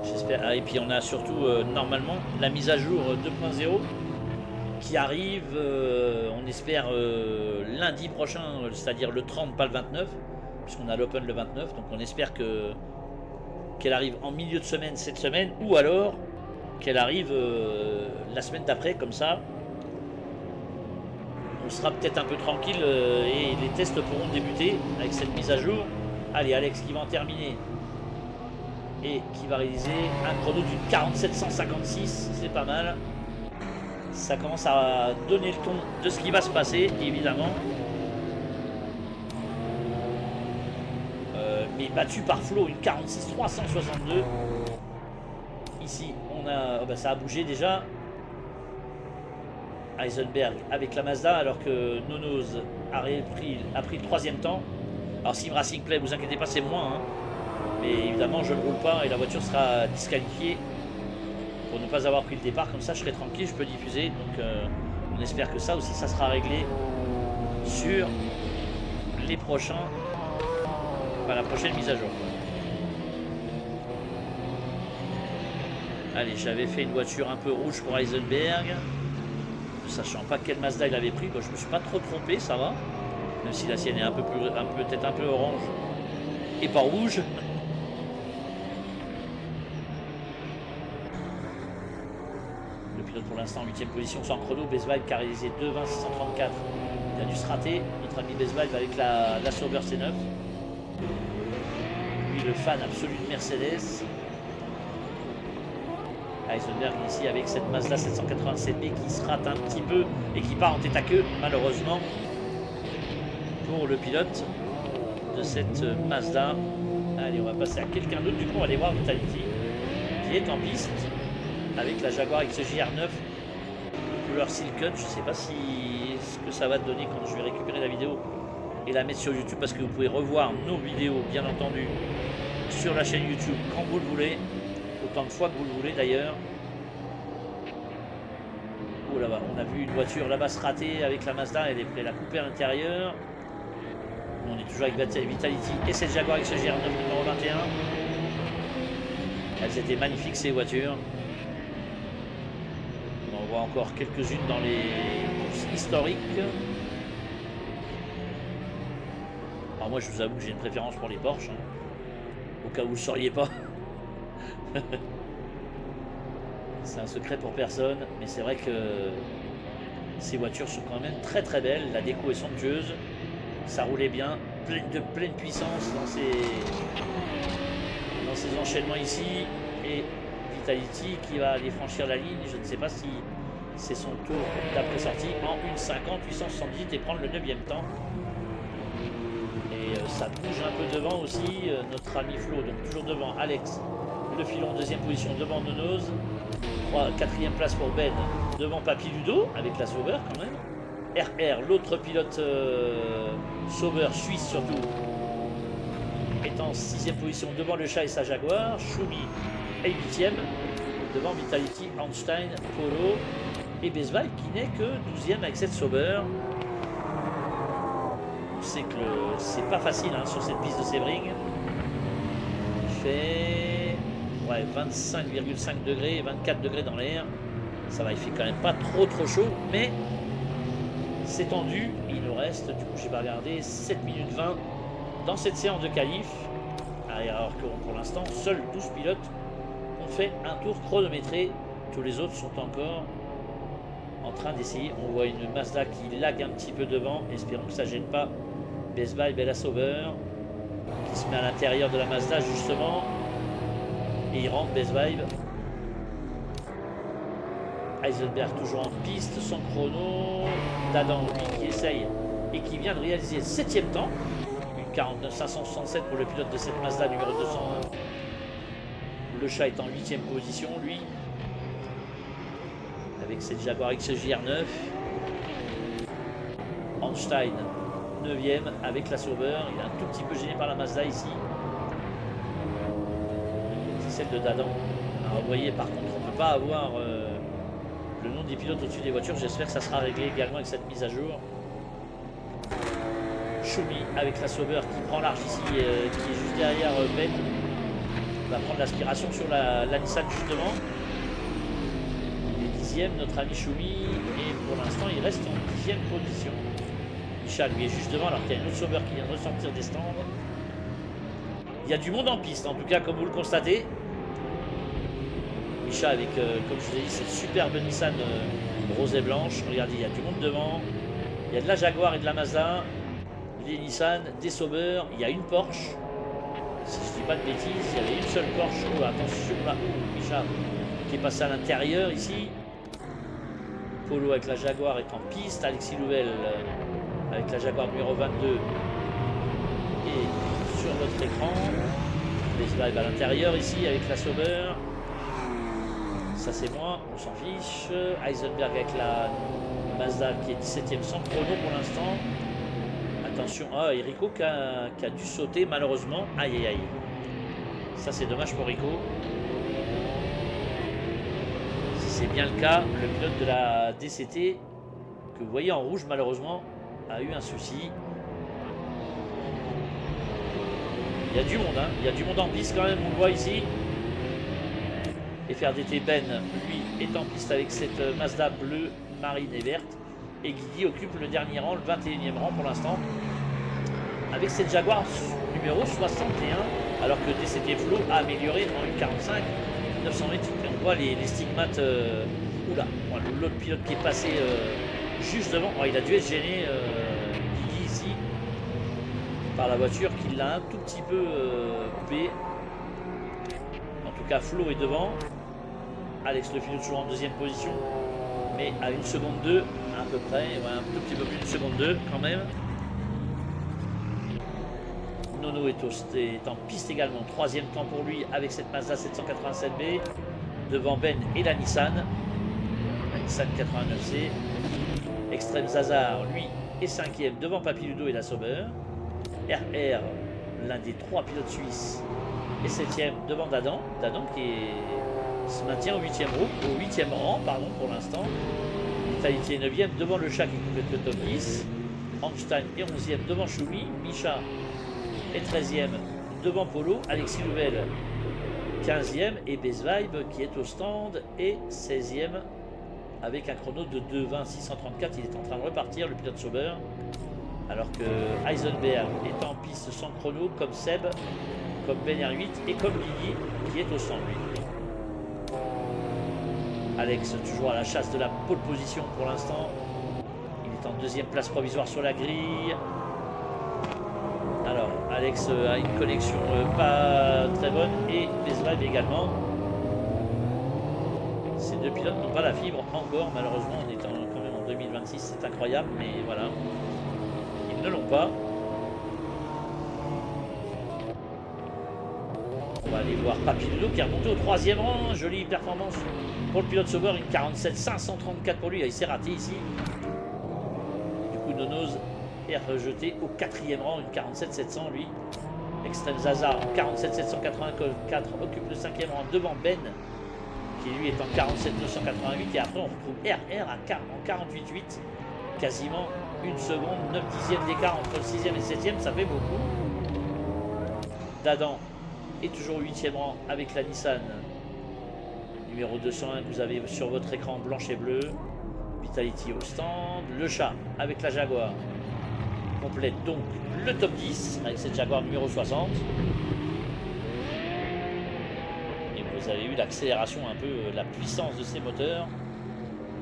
J'espère. Ah, et puis on a surtout normalement la mise à jour 2.0 qui arrive, on espère lundi prochain, c'est-à-dire le 30, pas le 29, puisqu'on a l'Open le 29. Donc on espère qu'elle arrive en milieu de semaine cette semaine, ou alors qu'elle arrive la semaine d'après, comme ça. On sera peut-être un peu tranquille et les tests pourront débuter avec cette mise à jour. Allez, Alex qui va en terminer et qui va réaliser un chrono d'une 47,156, c'est pas mal. Ça commence à donner le ton de ce qui va se passer, évidemment. Mais battu par Flo, une 46,362. Ici, on a, ça a bougé déjà. Heisenberg avec la Mazda alors que Nonoz a pris le troisième temps. Alors Sim Racing Play, vous inquiétez pas, c'est moins hein. Mais évidemment je ne roule pas et la voiture sera disqualifiée pour ne pas avoir pris le départ. Comme ça je serai tranquille, je peux diffuser. Donc on espère que ça aussi ça sera réglé sur les prochains, la prochaine mise à jour. Allez, j'avais fait une voiture un peu rouge pour Heisenberg, sachant pas quelle Mazda il avait pris. Bon, je me suis pas trop trompé, ça va, même si la sienne est peut-être un peu orange et pas rouge. Le pilote pour l'instant en 8ème position sans chrono. Bezweig qui a réalisé 2,20,634. Il a dû se rater, notre ami Bezweig avec la Sauber C9. Lui le fan absolu de Mercedes. Heisenberg ici avec cette Mazda 787B qui se rate un petit peu et qui part en tête à queue malheureusement pour le pilote de cette Mazda. Allez, on va passer à quelqu'un d'autre. Du coup on va aller voir Vitality qui est en piste avec la Jaguar XJR9 couleur Silken. Je ne sais pas ce que ça va donner quand je vais récupérer la vidéo et la mettre sur YouTube, parce que vous pouvez revoir nos vidéos bien entendu sur la chaîne YouTube quand vous le voulez, autant de fois que vous le voulez d'ailleurs. Oh là-bas, on a vu une voiture là-bas se rater avec la Mazda, elle est prête à couper à l'intérieur. On est toujours avec Vitality et cette Jaguar XJR9 numéro 21. Elles étaient magnifiques ces voitures. On en voit encore quelques-unes dans les courses historiques. Alors moi je vous avoue que j'ai une préférence pour les Porsche, hein, au cas où vous ne le sauriez pas. C'est un secret pour personne, mais c'est vrai que ces voitures sont quand même très très belles. La déco est somptueuse, ça roulait bien, de pleine puissance dans ces enchaînements ici. Et Vitality qui va aller franchir la ligne, je ne sais pas si c'est son tour d'après sortie, en 1,50,878 et prendre le 9e temps. Et ça bouge un peu devant aussi, notre ami Flo, donc toujours devant Alex, le filon 2e position devant Nonoz, 4e place pour Ben devant Papy Ludo avec la Sauber quand même. RR, l'autre pilote Sauber suisse surtout, est en 6e position devant le chat et sa Jaguar. Schumi est 8e devant Vitality, Einstein, Polo et Bezweig qui n'est que 12e avec cette Sauber. C'est que c'est pas facile hein, sur cette piste de Sebring. Il fait Ouais, 25,5 degrés, 24 degrés dans l'air. Ça va, il fait quand même pas trop chaud, mais c'est tendu. Il nous reste, du coup, j'ai pas regardé, 7 minutes 20 dans cette séance de qualif. Alors que pour l'instant, seuls 12 pilotes ont fait un tour chronométré. Tous les autres sont encore en train d'essayer. On voit une Mazda qui lag un petit peu devant. Espérons que ça ne gêne pas Best Vibe et la Sauber qui se met à l'intérieur de la Mazda justement. Et il rentre Best Vibe. Heisenberg toujours en piste, sans chrono. Dadan, lui, qui essaye et qui vient de réaliser le 7e temps. Une 49.567 pour le pilote de cette Mazda numéro 201. Le chat est en 8e position, lui. Avec cette Jaguar XJR9. Einstein, 9e avec la Sauber. Il est un tout petit peu gêné par la Mazda ici. C'est celle de Dadan. Alors vous voyez, par contre, on ne peut pas avoir le nom des pilotes au-dessus des voitures. J'espère que ça sera réglé également avec cette mise à jour. Schumi avec la Sauber qui prend large ici, qui est juste derrière Ben. Il va prendre l'aspiration sur la Nissan justement. Il est 10e, notre ami Schumi. Et pour l'instant, il reste en 10e position. Michal lui est juste devant alors qu'il y a une autre Sauber qui vient de ressortir des stands. Il y a du monde en piste, en tout cas, comme vous le constatez. Micha avec, comme je vous ai dit, cette superbe Nissan rose et blanche. Regardez, il y a du monde devant. Il y a de la Jaguar et de la Mazda. Des Nissan, des Sauber. Il y a une Porsche. Si je ne dis pas de bêtises, il y avait une seule Porsche. Oh, attention là, Micha qui est passé à l'intérieur ici. Polo avec la Jaguar est en piste. Alexis Louvel avec la Jaguar numéro 22 et sur notre écran. Les Vibe à l'intérieur ici avec la Sauber. Ça c'est moi, on s'en fiche. Heisenberg avec la Mazda qui est 17e sans chrono pour l'instant. Attention, ah, Rico qui a dû sauter malheureusement. Aïe aïe aïe. Ça c'est dommage pour Rico. Si c'est bien le cas, le pilote de la DCT que vous voyez en rouge malheureusement a eu un souci. Il y a du monde, hein. Il y a du monde en piste quand même, on le voit ici. Et FRDT Ben, lui, est en piste avec cette Mazda bleue, marine et verte. Et Guigui occupe le dernier rang, le 21e rang pour l'instant. Avec cette Jaguar numéro 61, alors que DCT Flow a amélioré en 1,45, 900 mètres. On voit les stigmates. Oula, l'autre pilote qui est passé juste devant. Oh, il a dû être gêné, Guigui, ici, par la voiture qui l'a un tout petit peu coupé. En tout cas, Flo est devant. Alex Le Fino toujours en 2e position, mais à 1 seconde 2 à peu près, ouais, un tout petit peu plus de 1 seconde 2 quand même. Nono est en piste également, 3e temps pour lui avec cette Mazda 787B, devant Ben et la Nissan 89C. Extrême Zazar, lui, est 5e devant Papiludo et la Sauber. RR, l'un des 3 pilotes suisses, est 7e devant Dadan. Dadan qui se maintient au 8e rang pardon, pour l'instant. Vitality est 9e devant le chat qui complète le top 10. Einstein est 11e devant Choumi. Micha est 13e devant Polo. Alexis Louvel 15e et Best Vibe qui est au stand est 16e avec un chrono de 2:20.634. Il est en train de repartir, le pilote Sauber. Alors que Heisenberg est en piste sans chrono comme Seb, comme Ben R8 et comme Guigui qui est au stand lui. Alex toujours à la chasse de la pole position pour l'instant. Il est en 2e place provisoire sur la grille. Alors Alex a une connexion pas très bonne et Best Vibe également. Ces deux pilotes n'ont pas la fibre encore malheureusement. On est quand même en 2026, c'est incroyable, mais voilà. Ils ne l'ont pas. On va aller voir Papiludo qui est remonté au 3e rang. Jolie performance pour le pilote Sauber, une 47.534 pour lui. Il s'est raté ici. Du coup, Nonoz est rejeté au 4e rang, une 47.700 lui. Extrême Zaza en 47.784 occupe le 5e rang devant Ben qui lui est en 47.988. Et après, on retrouve RR en 48.8. Quasiment 1 seconde, 9 dixièmes d'écart entre le 6e et le 7e. Ça fait beaucoup. Dadan est toujours au 8e rang avec la Nissan. Numéro 201 que vous avez sur votre écran blanche et bleu. Vitality au stand. Le chat avec la Jaguar complète donc le top 10 avec cette Jaguar numéro 60. Et vous avez eu l'accélération un peu, la puissance de ces moteurs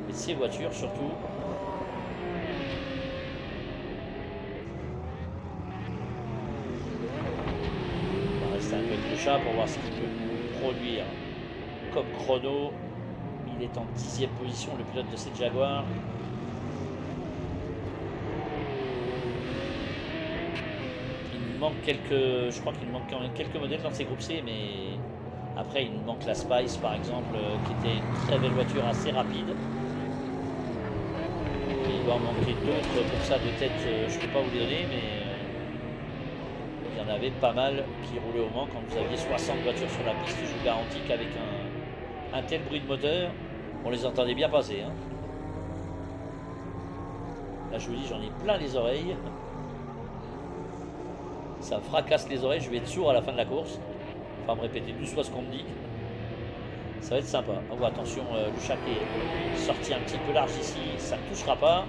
et de ces voitures surtout. On va rester un peu avec le chat pour voir ce qu'il peut produire comme chrono. Il est en 10e position, le pilote de cette Jaguar. Il nous manque quelques, je crois qu'il nous manque quand même quelques modèles dans ces groupes C, mais après il nous manque la Spice par exemple, qui était une très belle voiture assez rapide. Il doit en manquer d'autres pour ça de tête, je ne peux pas vous les donner, mais il y en avait pas mal qui roulaient au Mans quand vous aviez 60 voitures sur la piste. Je vous garantis qu'avec un tel bruit de moteur, on les entendait bien passer. Hein. Là, je vous dis, j'en ai plein les oreilles. Ça fracasse les oreilles, je vais être sourd à la fin de la course. Enfin, me répéter 12 fois ce qu'on me dit. Ça va être sympa. Oh, attention, le chat est sorti un petit peu large ici, ça ne touchera pas.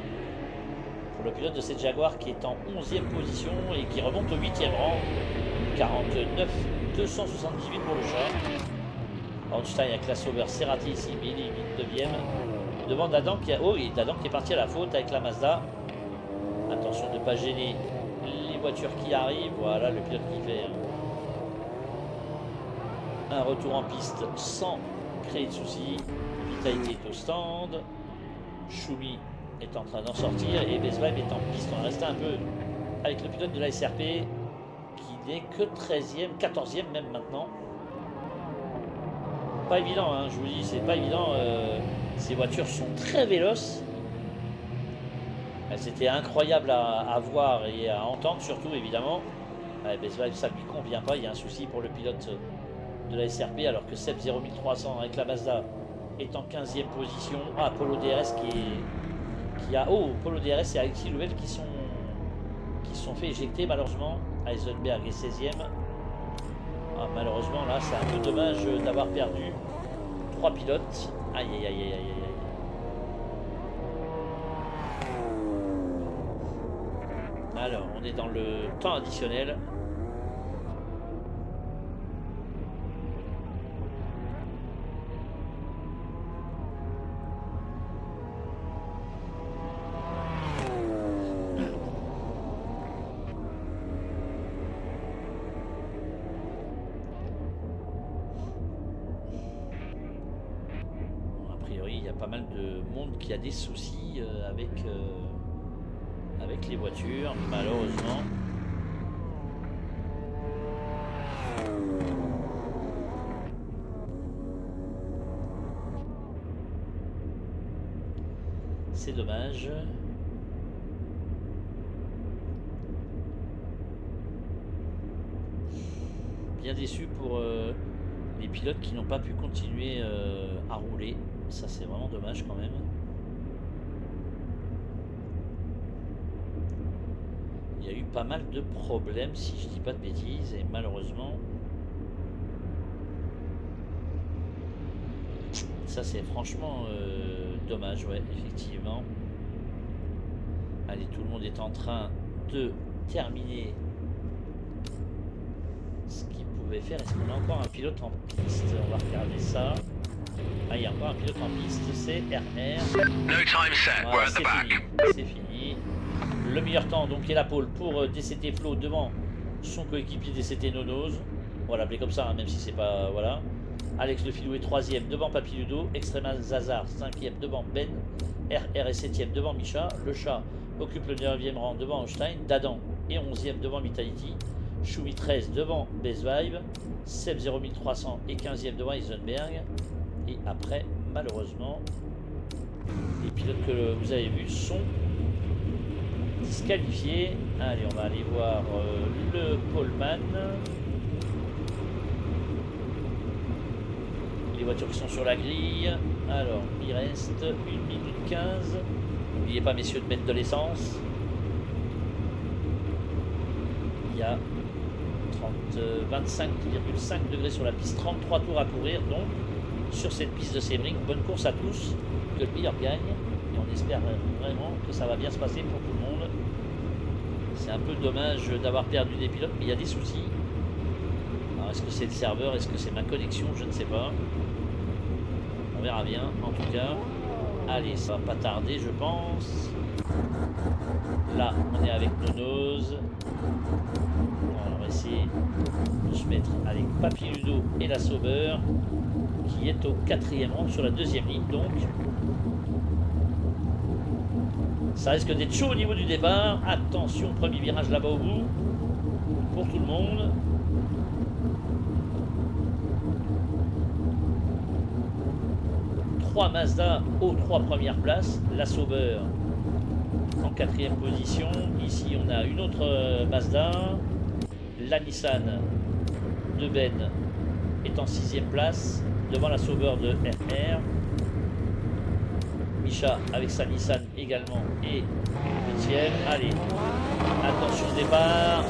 Pour le pilote de cette Jaguar qui est en 11e position et qui remonte au 8e rang. 49 278 pour le chat. Hornstein avec la Sauber Cerati ici, mais il est 9e. Devant Dadan qui Dadan qui est parti à la faute avec la Mazda. Attention de ne pas gêner les voitures qui arrivent. Voilà le pilote qui fait un retour en piste sans créer de soucis. Vitality est au stand. Schumi est en train d'en sortir et Bezweib est en piste. On va rester un peu avec le pilote de la SRP qui n'est que 13e, 14e même maintenant. Pas évident, hein, je vous dis, c'est pas évident. Ces voitures sont très véloces. C'était incroyable à voir et à entendre, surtout évidemment. Ça ne lui convient pas. Il y a un souci pour le pilote de la SRP, alors que Seb 01300 avec la Mazda est en 15e position. Ah, Polo DRS Polo DRS et Alexis Louvel qui sont fait éjecter malheureusement. Heisenberg est 16e. Ah, malheureusement là c'est un peu dommage d'avoir perdu 3 pilotes. Aïe aïe aïe aïe aïe aïe. Alors on est dans le temps additionnel. Pas mal de monde qui a des soucis avec les voitures, malheureusement. C'est dommage. Bien déçu pour les pilotes qui n'ont pas pu continuer à rouler. Ça c'est vraiment dommage quand même. Il y a eu pas mal de problèmes si je dis pas de bêtises et malheureusement ça c'est franchement dommage, ouais, effectivement. Allez, tout le monde est en train de terminer ce qu'il pouvait faire. Est-ce qu'on a encore un pilote en piste? On va regarder ça. Ah, il y a encore un pilote en piste, c'est RR. Voilà, c'est fini. Le meilleur temps donc est la pole pour DCT Flo devant son coéquipier DCT Nonos. On va l'appeler comme ça, hein, même si c'est pas. Voilà. Alex Le Filou est 3e devant Papy Ludo. Extrema Zazar 5e devant Ben. RR est 7e devant Micha. Le chat occupe le 9e rang devant Einstein. Dadan est 11e devant Vitality. Choumi 13 devant Bezweib. Seb 01300 est 15e devant Heisenberg. Et après, malheureusement, les pilotes que vous avez vus sont disqualifiés. Allez, on va aller voir le poleman. Les voitures qui sont sur la grille. Alors, il reste 1 minute 15. N'oubliez pas, messieurs, de mettre de l'essence. Il y a 30 25,5 degrés sur la piste, 33 tours à courir donc sur cette piste de Sebring. Bonne course à tous, que le meilleur gagne et on espère vraiment que ça va bien se passer pour tout le monde. C'est un peu dommage d'avoir perdu des pilotes, mais il y a des soucis. Alors est-ce que c'est le serveur, est-ce que c'est ma connexion, je ne sais pas. On verra bien en tout cas. Allez, ça va pas tarder je pense. Là on est avec Nonos. On va essayer de se mettre avec Papy Ludo et la Sauber qui est au 4e rang sur la 2e ligne donc. Ça risque d'être chaud au niveau du départ. Attention, premier virage là-bas au bout pour tout le monde. Trois Mazda aux 3 premières places. La Sauber en 4e position. Ici, on a une autre Mazda. La Nissan de Ben est en 6e place devant la Sauber de RR. Micha avec sa Nissan également et 8e. Allez, attention au départ.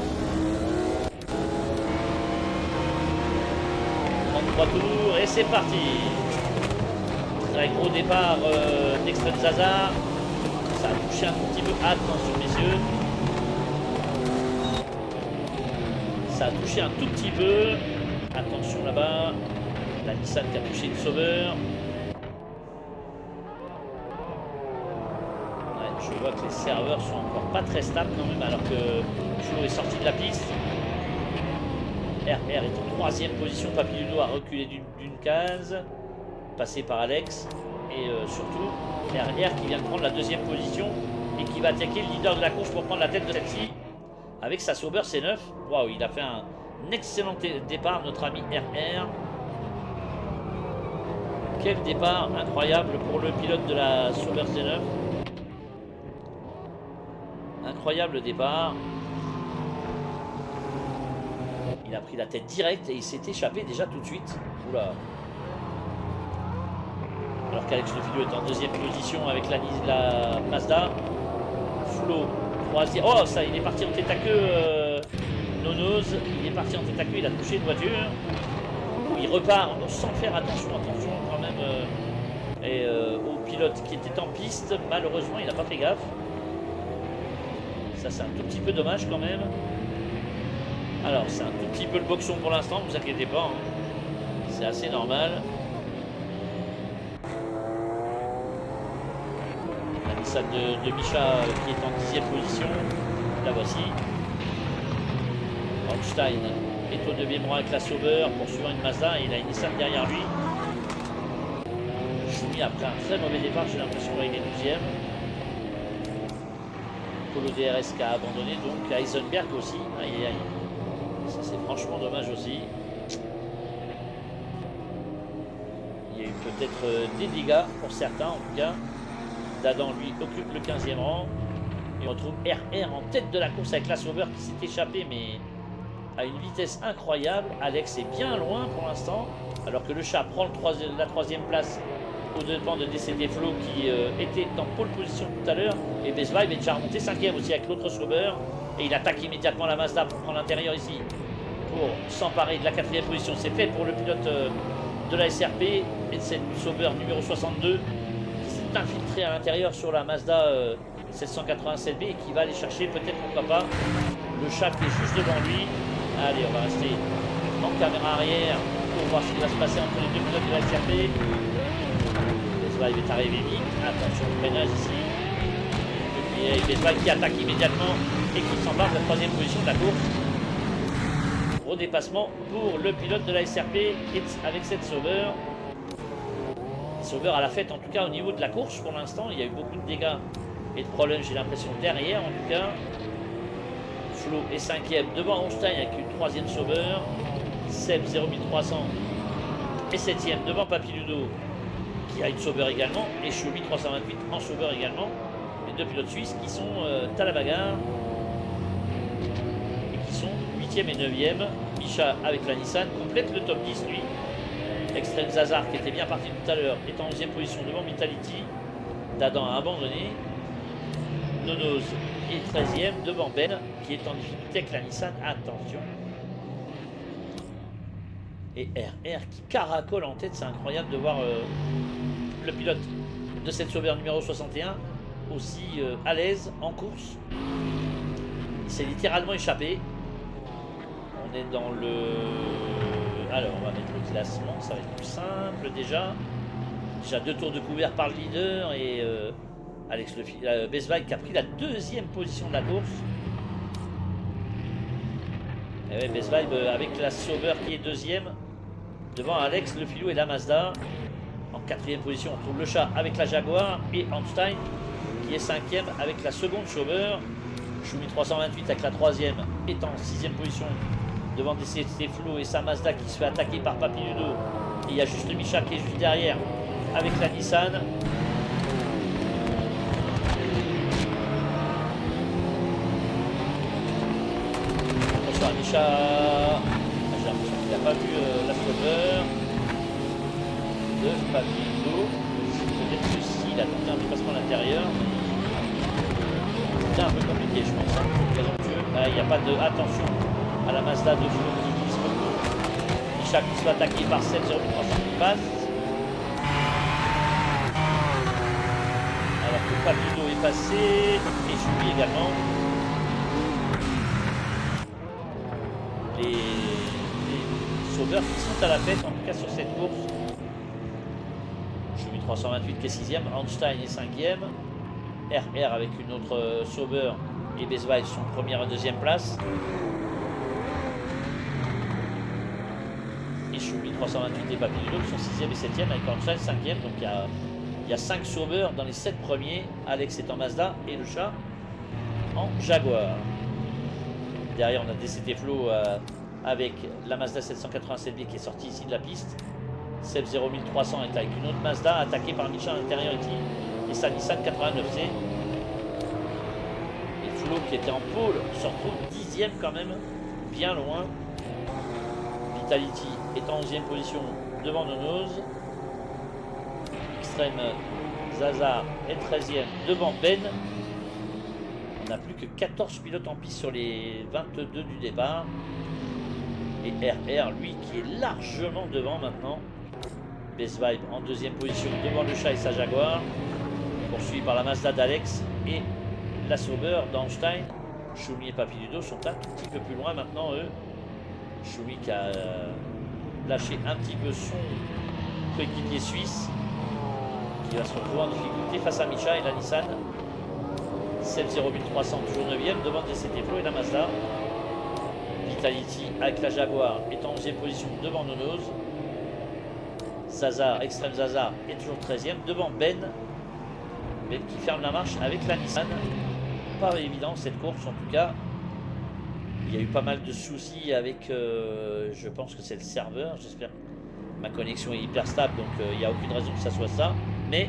33 tours et c'est parti. Très gros départ d'Extreme Zaza. Ça a touché un tout petit peu. Attention messieurs. Ça a touché un tout petit peu. Attention là-bas. La Nissan qui a touché une Sauber. Je vois que les serveurs sont encore pas très stables quand même alors que Flo est sorti de la piste. RR est en 3e position. Papy Ludo a reculé d'une case. Passé par Alex. Et surtout RR qui vient de prendre la 2e position et qui va attaquer le leader de la course pour prendre la tête de celle-ci. Avec sa Sauber C9. Waouh, il a fait un excellent départ notre ami RR. Quel départ incroyable pour le pilote de la Sauber C9. Incroyable départ. Il a pris la tête directe et il s'est échappé déjà tout de suite. Oula. Alors qu'Alex Lefilou est en 2e position avec la Mazda. Flo 3e. Oh ça, il est parti en tête à queue. Nonos, il est parti en tête à queue, il a touché une voiture. Il repart sans faire attention quand même au pilote qui était en piste. Malheureusement, il n'a pas fait gaffe. Ça, c'est un tout petit peu dommage quand même. Alors, c'est un tout petit peu le boxon pour l'instant, ne vous inquiétez pas. Hein. C'est assez normal. La Nissan de Micha qui est en 10e position. La voici. Holstein est au 9e rang avec la Sauber, poursuivant une Mazda et il a une Nissan derrière lui. Choumi après un très mauvais départ, j'ai l'impression qu'il est 12e. Polo DRS qui a abandonné, donc Heisenberg aussi. Aïe aïe aïe. Ça c'est franchement dommage aussi. Il y a eu peut-être des dégâts pour certains en tout cas. Dadan lui occupe le 15e rang. Et on retrouve RR en tête de la course avec la Sauber qui s'est échappé mais à une vitesse incroyable. Alex est bien loin pour l'instant. Alors que le chat prend la 3e place au dépens de DCT Flo qui était en pole position tout à l'heure. Et Bezvibe est déjà remonté 5e aussi avec l'autre Sauber. Et il attaque immédiatement la Mazda pour prendre l'intérieur ici. Pour s'emparer de la 4e position. C'est fait pour le pilote de la SRP et de cette Sauber numéro 62 qui s'est infiltré à l'intérieur sur la Mazda 787B et qui va aller chercher peut-être pourquoi pas le chat qui est juste devant lui. Allez, on va rester en caméra arrière pour voir ce qui va se passer entre les deux pilotes de la SRP. Bezvibe est arrivé vite. Attention au freinage ici. Et puis Bezvibe qui attaque immédiatement et qui s'empare de la 3e position de la course. Gros dépassement pour le pilote de la SRP avec cette Sauber. Sauber à la fête en tout cas au niveau de la course pour l'instant. Il y a eu beaucoup de dégâts et de problèmes, j'ai l'impression, derrière en tout cas. Flo est 5e devant Holstein avec une 3e Sauber. Seb 01300 est 7e devant Papy Ludo qui a une Sauber également. Et Choumi 328 en Sauber également. Les deux pilotes suisses qui sont à la bagarre et qui sont 8e et 9e. Micha avec la Nissan complète le top 10 lui. Extreme Zazar qui était bien parti tout à l'heure est en 11e position devant Vitality. Dadan a abandonné. Nonos est 13e devant Ben qui est en difficulté avec la Nissan. Attention. Et RR qui caracole en tête, c'est incroyable de voir le pilote de cette Sauber numéro 61 aussi à l'aise en course. Il s'est littéralement échappé. On est dans le... Alors on va mettre le classement, ça va être plus simple déjà. Déjà 2 tours de couvert par le leader et Alex Bezweig qui a pris la 2e position de la course. Et ouais, Bezweig avec la Sauber qui est 2e devant Alex Le Filou et la Mazda. En 4e position, on trouve le chat avec la Jaguar et Einstein qui est 5e avec la seconde Sauber. Schumi 328 avec la 3e est en 6e position devant DCT Flo et sa Mazda qui se fait attaquer par Papiludo. Et il y a juste Micha qui est juste derrière avec la Nissan. Attention à Micha. J'ai l'impression qu'il n'a pas vu la Sauber de Papiludo. Peut-être que s'il a tenté un dépassement à l'intérieur. C'est un peu compliqué, je pense. Il n'y a pas de... Attention à la Mazda de Flo qui glisse beaucoup. Micha qui se fait attaquer par 7 0 300 qui passe. Alors que Papiludo est passé. Et Julie également. Les sauveurs qui sont à la fête, en tout cas sur cette course. Julie 328 qui est 6e. Einstein est 5e. RR avec une autre Sauber et Bezweig sont première et 2e place. Et Schumi 328 et Papiludo sont 6e et 7e avec Einstein 5e. Donc il y a 5 Sauber dans les 7 premiers. Alex est en Mazda et le chat en Jaguar. Derrière on a DCT Flo avec la Mazda 787B qui est sortie ici de la piste. Seb 0300 est avec une autre Mazda attaquée par Micha à l'intérieur et sa Nissan 89C. Et Flo qui était en pôle se retrouve 10e quand même, bien loin. Vitality est en 11e position devant Nonoz. Extreme Zaza est 13e devant Ben. On n'a plus que 14 pilotes en piste sur les 22 du départ. Et RR lui qui est largement devant maintenant. Bezweig en 2e position devant le chat et sa Jaguar. Poursuivi par la Mazda d'Alex et la Sauber d'Einstein. Schumi et Papiludo sont un tout petit peu plus loin maintenant eux. Schumi qui a lâché un petit peu son coéquipier suisse qui va se retrouver en difficulté face à Micha et la Nissan. Seb 0300 toujours 9e devant DCT Flo et la Mazda. Vitality avec la Jaguar est en 11e position devant Nonoz. Zaza, Extreme Zaza est toujours 13e devant Ben. Ben qui ferme la marche avec la Nissan. Pas évident cette course en tout cas. Il y a eu pas mal de soucis avec, je pense que c'est le serveur, j'espère que ma connexion est hyper stable, donc il n'y a aucune raison que ça soit ça. Mais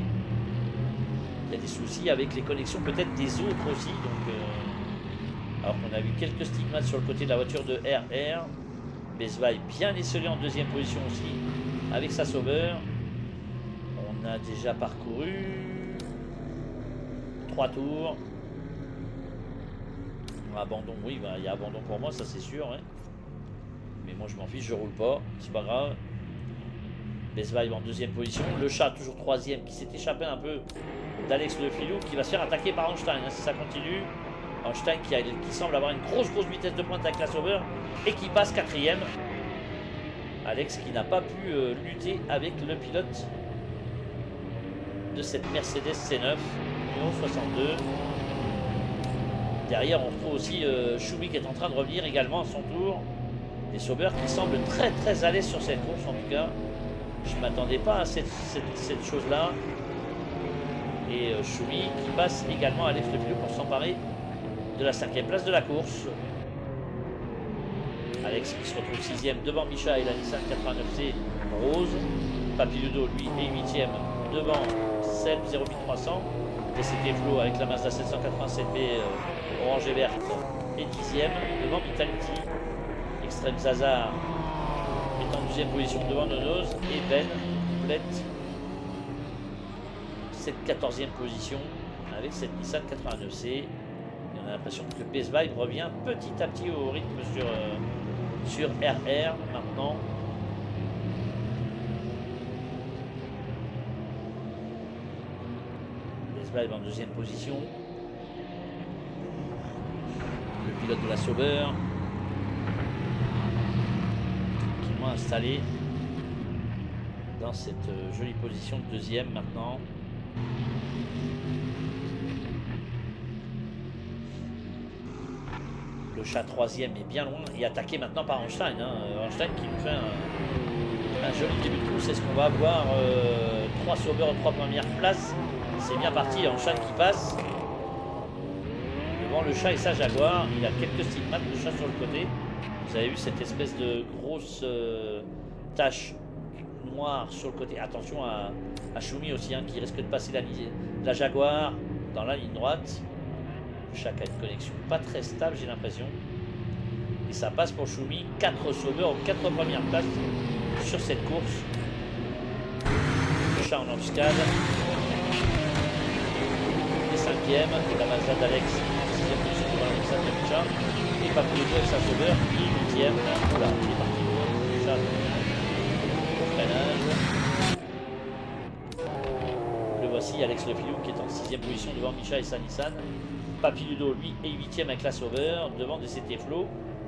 il y a des soucis avec les connexions peut-être des autres aussi. Donc, alors qu'on a vu quelques stigmates sur le côté de la voiture de RR. Bezweig bien esselé en 2e position aussi avec sa Sauber. On a déjà parcouru 3 tours. Abandon, oui, bah, il y a abandon pour moi, ça c'est sûr. Hein. Mais moi je m'en fiche, je roule pas, c'est pas grave. Bezweig en 2e position. Le chat toujours 3e qui s'est échappé un peu d'Alex Le Filou qui va se faire attaquer par Einstein. Hein, si ça continue. Einstein qui semble avoir une grosse vitesse de pointe avec la Sauber et qui passe 4e. Alex qui n'a pas pu lutter avec le pilote de cette Mercedes C9 numéro 62. Derrière, on retrouve aussi Schumi qui est en train de revenir également à son tour. Les Sauber qui semblent très à l'aise sur cette course en tout cas. Je ne m'attendais pas à cette chose-là. Et Schumi qui passe également à Alex Le Filou pour s'emparer de la 5e place de la course. Alex qui se retrouve 6e devant Micha et la Nissan 89C rose. Papiludo lui est 8e devant Seb 0300. DCT Flo avec la Mazda 787B orange et verte et 10e devant Vitality. Extreme Zazar est en 12e position devant Nonoz et Ben complète cette 14e position avec cette Nissan 89C. Et on a l'impression que Bezweig revient petit à petit au rythme sur RR maintenant. Vibe en deuxième position. Le pilote de la Sauber. Tranquillement installé dans cette jolie position de deuxième maintenant. Le chat troisième est bien loin et attaqué maintenant par Einstein. Einstein qui nous fait un joli début de course. Est-ce qu'on va avoir 3 Sauber aux 3 premières places? C'est bien parti, Einstein qui passe. Devant le chat et sa Jaguar. Il a quelques stigmates, le chat sur le côté. Vous avez vu cette espèce de grosse tache noire sur le côté. Attention à Schumi aussi, qui risque de passer la Jaguar dans la ligne droite. Le chat a une connexion pas très stable, j'ai l'impression. Et ça passe pour Schumi. 4 Sauber aux 4 premières places sur cette course. Le chat en embuscade. Et 5e. La Mazda d'Alex, 6e position devant la Nissan de chat. Et Papillotto avec sa Sauber, qui est 8e. Voilà, il est parti le chat au freinage. Le voici, Alex Le Filou, qui est en 6e position devant Micha et sa Nissan. Papillotto, lui, est 8e avec la Sauber, devant DCT Flow,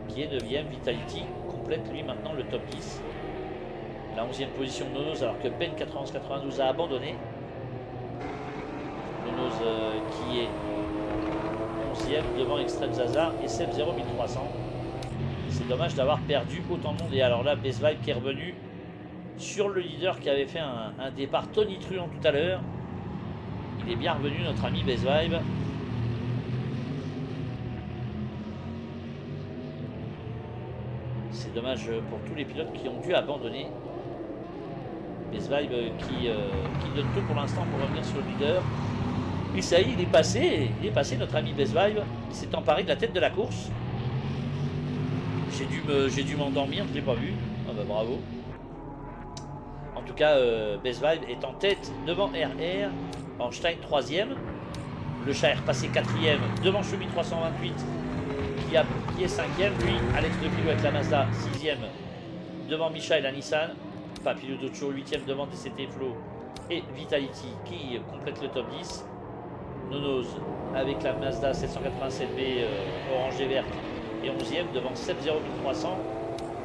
qui est 9e. Vitality complète, lui, maintenant le top 10. La 11e position de Nonos, alors que Ben 91-92 a abandonné. Nonos qui est 11e devant Extreme Zaza et Seb 01300. C'est dommage d'avoir perdu autant de monde. Et alors là, Best Vibe qui est revenu sur le leader qui avait fait un départ tonitruant tout à l'heure. Il est bien revenu, notre ami Best Vibe. C'est dommage pour tous les pilotes qui ont dû abandonner. Best Vibe qui donne tout pour l'instant pour revenir sur le leader. Et ça y est, il est passé notre ami Best Vibe. Il s'est emparé de la tête de la course. J'ai dû m'endormir, je ne l'ai pas vu. Ah bah bravo. En tout cas, Best Vibe est en tête devant RR. Einstein 3e. Le chat est repassé 4e devant Schumi 328 qui est 5e. Lui, Alex De Filou avec la Mazda 6e devant Micha et la Nissan. Papillotto 8e devant DCT Flow et Vitality qui complète le top 10. Nonos avec la Mazda 787B orange et verte et 11e devant Seb 01300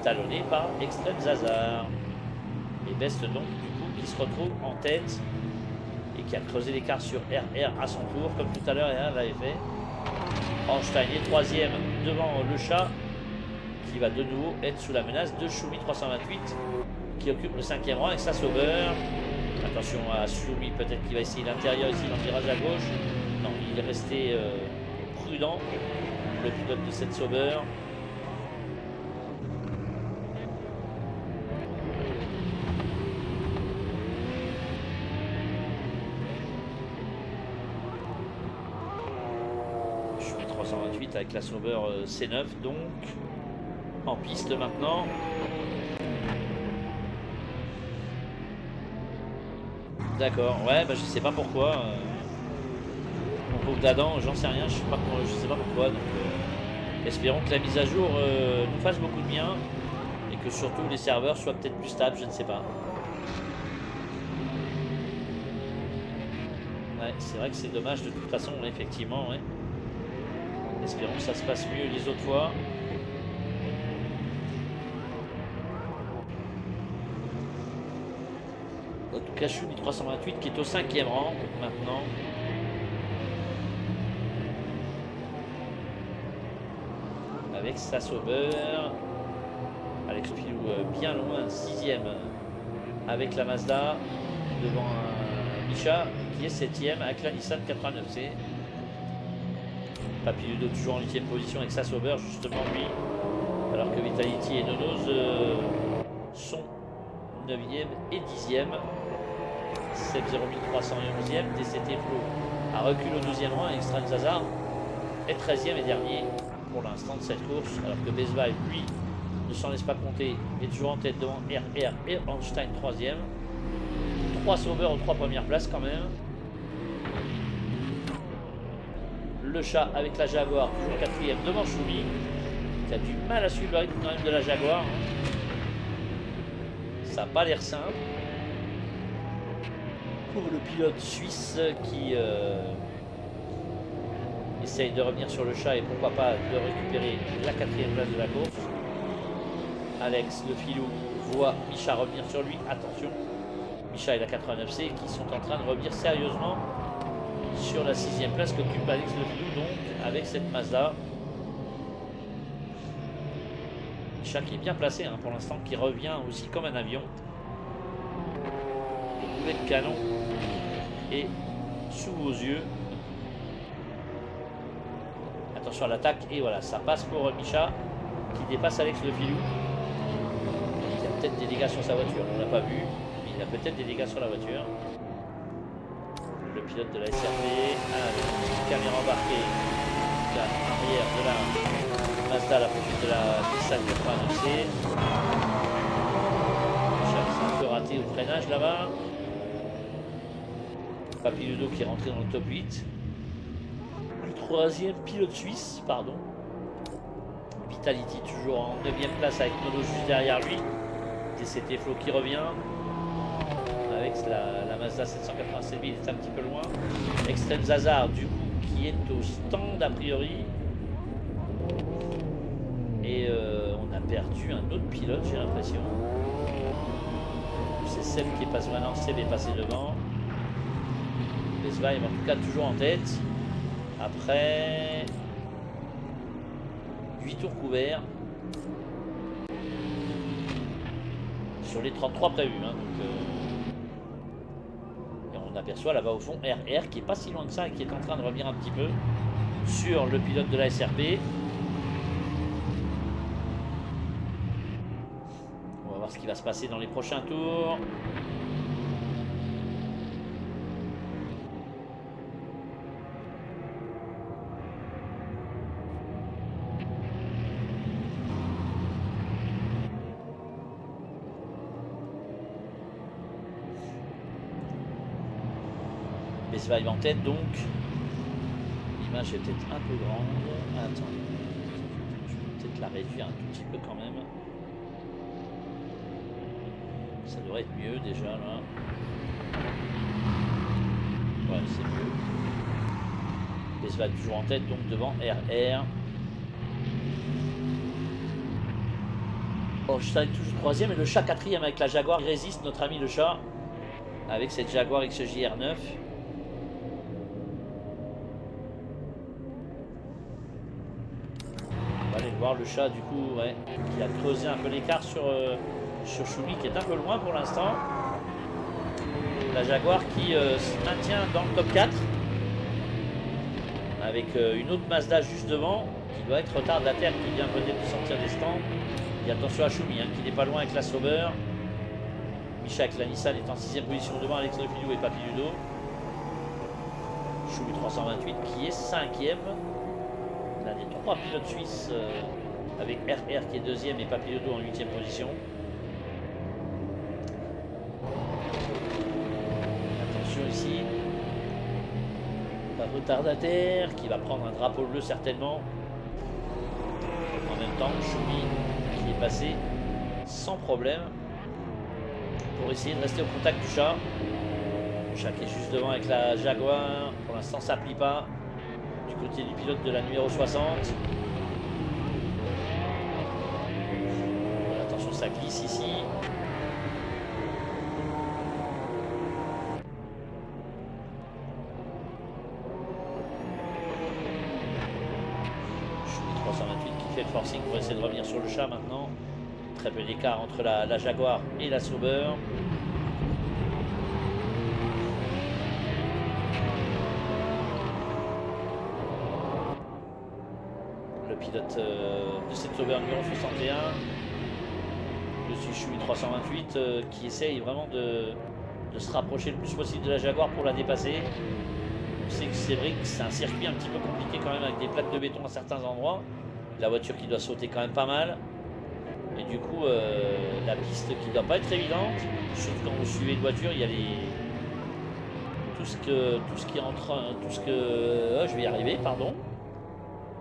talonné par Extreme Zazar. Et Best donc du coup qui se retrouve en tête et qui a creusé l'écart sur RR à son tour comme tout à l'heure RR l'avait fait. Einstein est 3e devant le chat qui va de nouveau être sous la menace de Schumi 328 qui occupe le 5e rang avec sa Sauber. Attention à Schumi, peut-être qu'il va essayer l'intérieur ici dans le virage à gauche. Non, il est resté prudent, le pilote de cette Sauber. Schumi 328 avec la Sauber C9 donc en piste maintenant. D'accord, ouais, bah je sais pas pourquoi. Mon pauvre d'Adam, j'en sais rien, je sais pas pourquoi. Donc, espérons que la mise à jour nous fasse beaucoup de bien et que surtout les serveurs soient peut-être plus stables, je ne sais pas. Ouais, c'est vrai que c'est dommage de toute façon, effectivement. Ouais. Espérons que ça se passe mieux les autres fois. En tout cas, Schumi 328 qui est au 5e rang maintenant. Avec sa Sauber. Alex Pilou bien loin, 6e avec la Mazda. Devant Micha qui est 7e avec la Nissan 89C. Papillotto toujours en 8e position avec sa Sauber, justement lui. Alors que Vitality et Nonos sont 9e et 10e. Seb 01300 et 11e. DCT Flow a reculé au 12e rang. Extreme Zazar est 13e et dernier pour l'instant de cette course. Alors que Best Vibe, lui, ne s'en laisse pas compter. Est toujours en tête devant RR et Einstein 3e. 3 sauveurs aux 3 premières places quand même. Le chat avec la Jaguar, toujours 4e devant Schumi, qui a du mal à suivre le rythme quand même de la Jaguar. Ça n'a pas l'air simple. pour le pilote suisse qui essaye de revenir sur le chat et pourquoi pas de récupérer la 4e place de la course. Alex Le Filou voit Micha revenir sur lui. Attention, Micha et la 89C qui sont en train de revenir sérieusement sur la 6e place qu'occupe Alex Le Filou, donc avec cette Mazda. Micha qui est bien placé hein, pour l'instant, qui revient aussi comme un avion. Le boulet de canon est sous vos yeux. Attention à l'attaque, et voilà, ça passe pour Micha qui dépasse Alex Le Filou. Il a peut-être des dégâts sur sa voiture, on ne l'a pas vu, mais il a peut-être des dégâts sur la voiture. Le pilote de la SRB avec une caméra embarquée à l'arrière de la Mazda, la poursuite de la Nissan 89C. Micha qui s'est un peu raté au freinage là-bas. Papiludo qui est rentré dans le top 8. Le 3e pilote suisse, pardon. Vitality toujours en 9e place avec Nodo juste derrière lui. DCT Flo qui revient. Avec la Mazda 787, il est un petit peu loin. Extreme Zazar du coup qui est au stand a priori. Et on a perdu un autre pilote, j'ai l'impression. C'est Seb qui est passé maintenant, Seb est passé devant. Besvaï en tout cas toujours en tête. Après 8 tours couverts sur les 33 prévus. Hein, donc, et on aperçoit là-bas au fond RR qui est pas si loin que ça et qui est en train de revenir un petit peu sur le pilote de la SRB. On va voir ce qui va se passer dans les prochains tours. Besvaï en tête donc. L'image est peut-être un peu grande. Attends. Je vais peut-être la réduire un tout petit peu quand même. Ça devrait être mieux déjà là. Ouais, c'est mieux. Besvaï toujours en tête donc devant RR. Holstein toujours 3e et le chat 4e avec la Jaguar. Il résiste notre ami le chat avec cette Jaguar XJR9. Voir le chat du coup ouais, qui a creusé un peu l'écart sur Choumi qui est un peu loin pour l'instant. La Jaguar qui se maintient dans le top 4 avec une autre Mazda juste devant qui doit être retardataire qui vient peut-être de sortir des stands. Et attention à Choumi hein, qui n'est pas loin avec la Sauber. Micha avec la Nissan est en 6e position devant Alex Le Filou et Papiludo. Choumi 328 qui est 5e. L'un des 3 pilotes suisses avec RR qui est 2e et Papiludo en 8e position. Attention ici. Pas retardataire qui va prendre un drapeau bleu certainement. En même temps, Choumi qui est passé sans problème pour essayer de rester au contact du chat. Le chat qui est juste devant avec la Jaguar. Pour l'instant, ça ne plie pas. Du côté du pilote de la numéro 60. Voilà, attention, ça glisse ici. Choumi 328 qui fait le forcing pour essayer de revenir sur le chat maintenant. Très peu d'écart entre la Jaguar et la Sauber. Pilote de cette Sauber numéro 61, je suis Choumi 328 qui essaye vraiment de se rapprocher le plus possible de la Jaguar pour la dépasser. On sait que c'est vrai que c'est un circuit un petit peu compliqué quand même avec des plaques de béton à certains endroits. La voiture qui doit sauter quand même pas mal. Et du coup la piste qui doit pas être évidente. Surtout quand vous suivez une voiture, il y a tout ce qui rentre, je vais y arriver, pardon.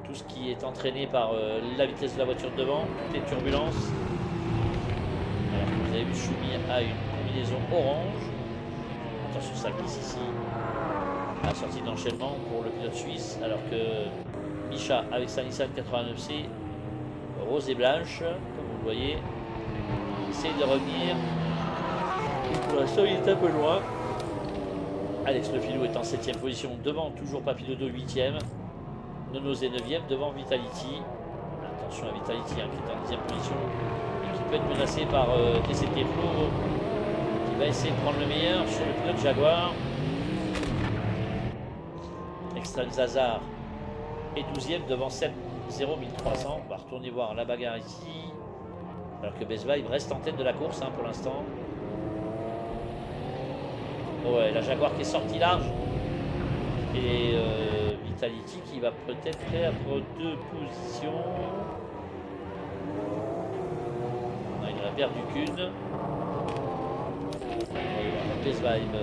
Tout ce qui est entraîné par la vitesse de la voiture de devant, toutes les turbulences. Alors que vous avez vu, Choumi a une combinaison orange Attention, ça glisse ici. La sortie d'enchaînement pour le pilote suisse, alors que Micha avec sa Nissan 89C, rose et blanche, comme vous le voyez, essaye de revenir. Pour l'instant, il est un peu loin. Alex Le Filou est en 7ème position, devant toujours Papilodo 8ème. Nonos est 9ème, devant Vitality. Attention à Vitality qui est en 10ème position et qui peut être menacé par TCT Flo, qui va essayer de prendre le meilleur sur le pilote Jaguar. Extreme Zazar est 12ème devant 7 01300. On va retourner voir la bagarre ici. Alors que Best Vibe reste en tête de la course pour l'instant. Ouais, la Jaguar qui est sortie large. Et Vitality qui va peut-être perdre 2 positions. Non, il n'en a perdu qu'une. Best Vibe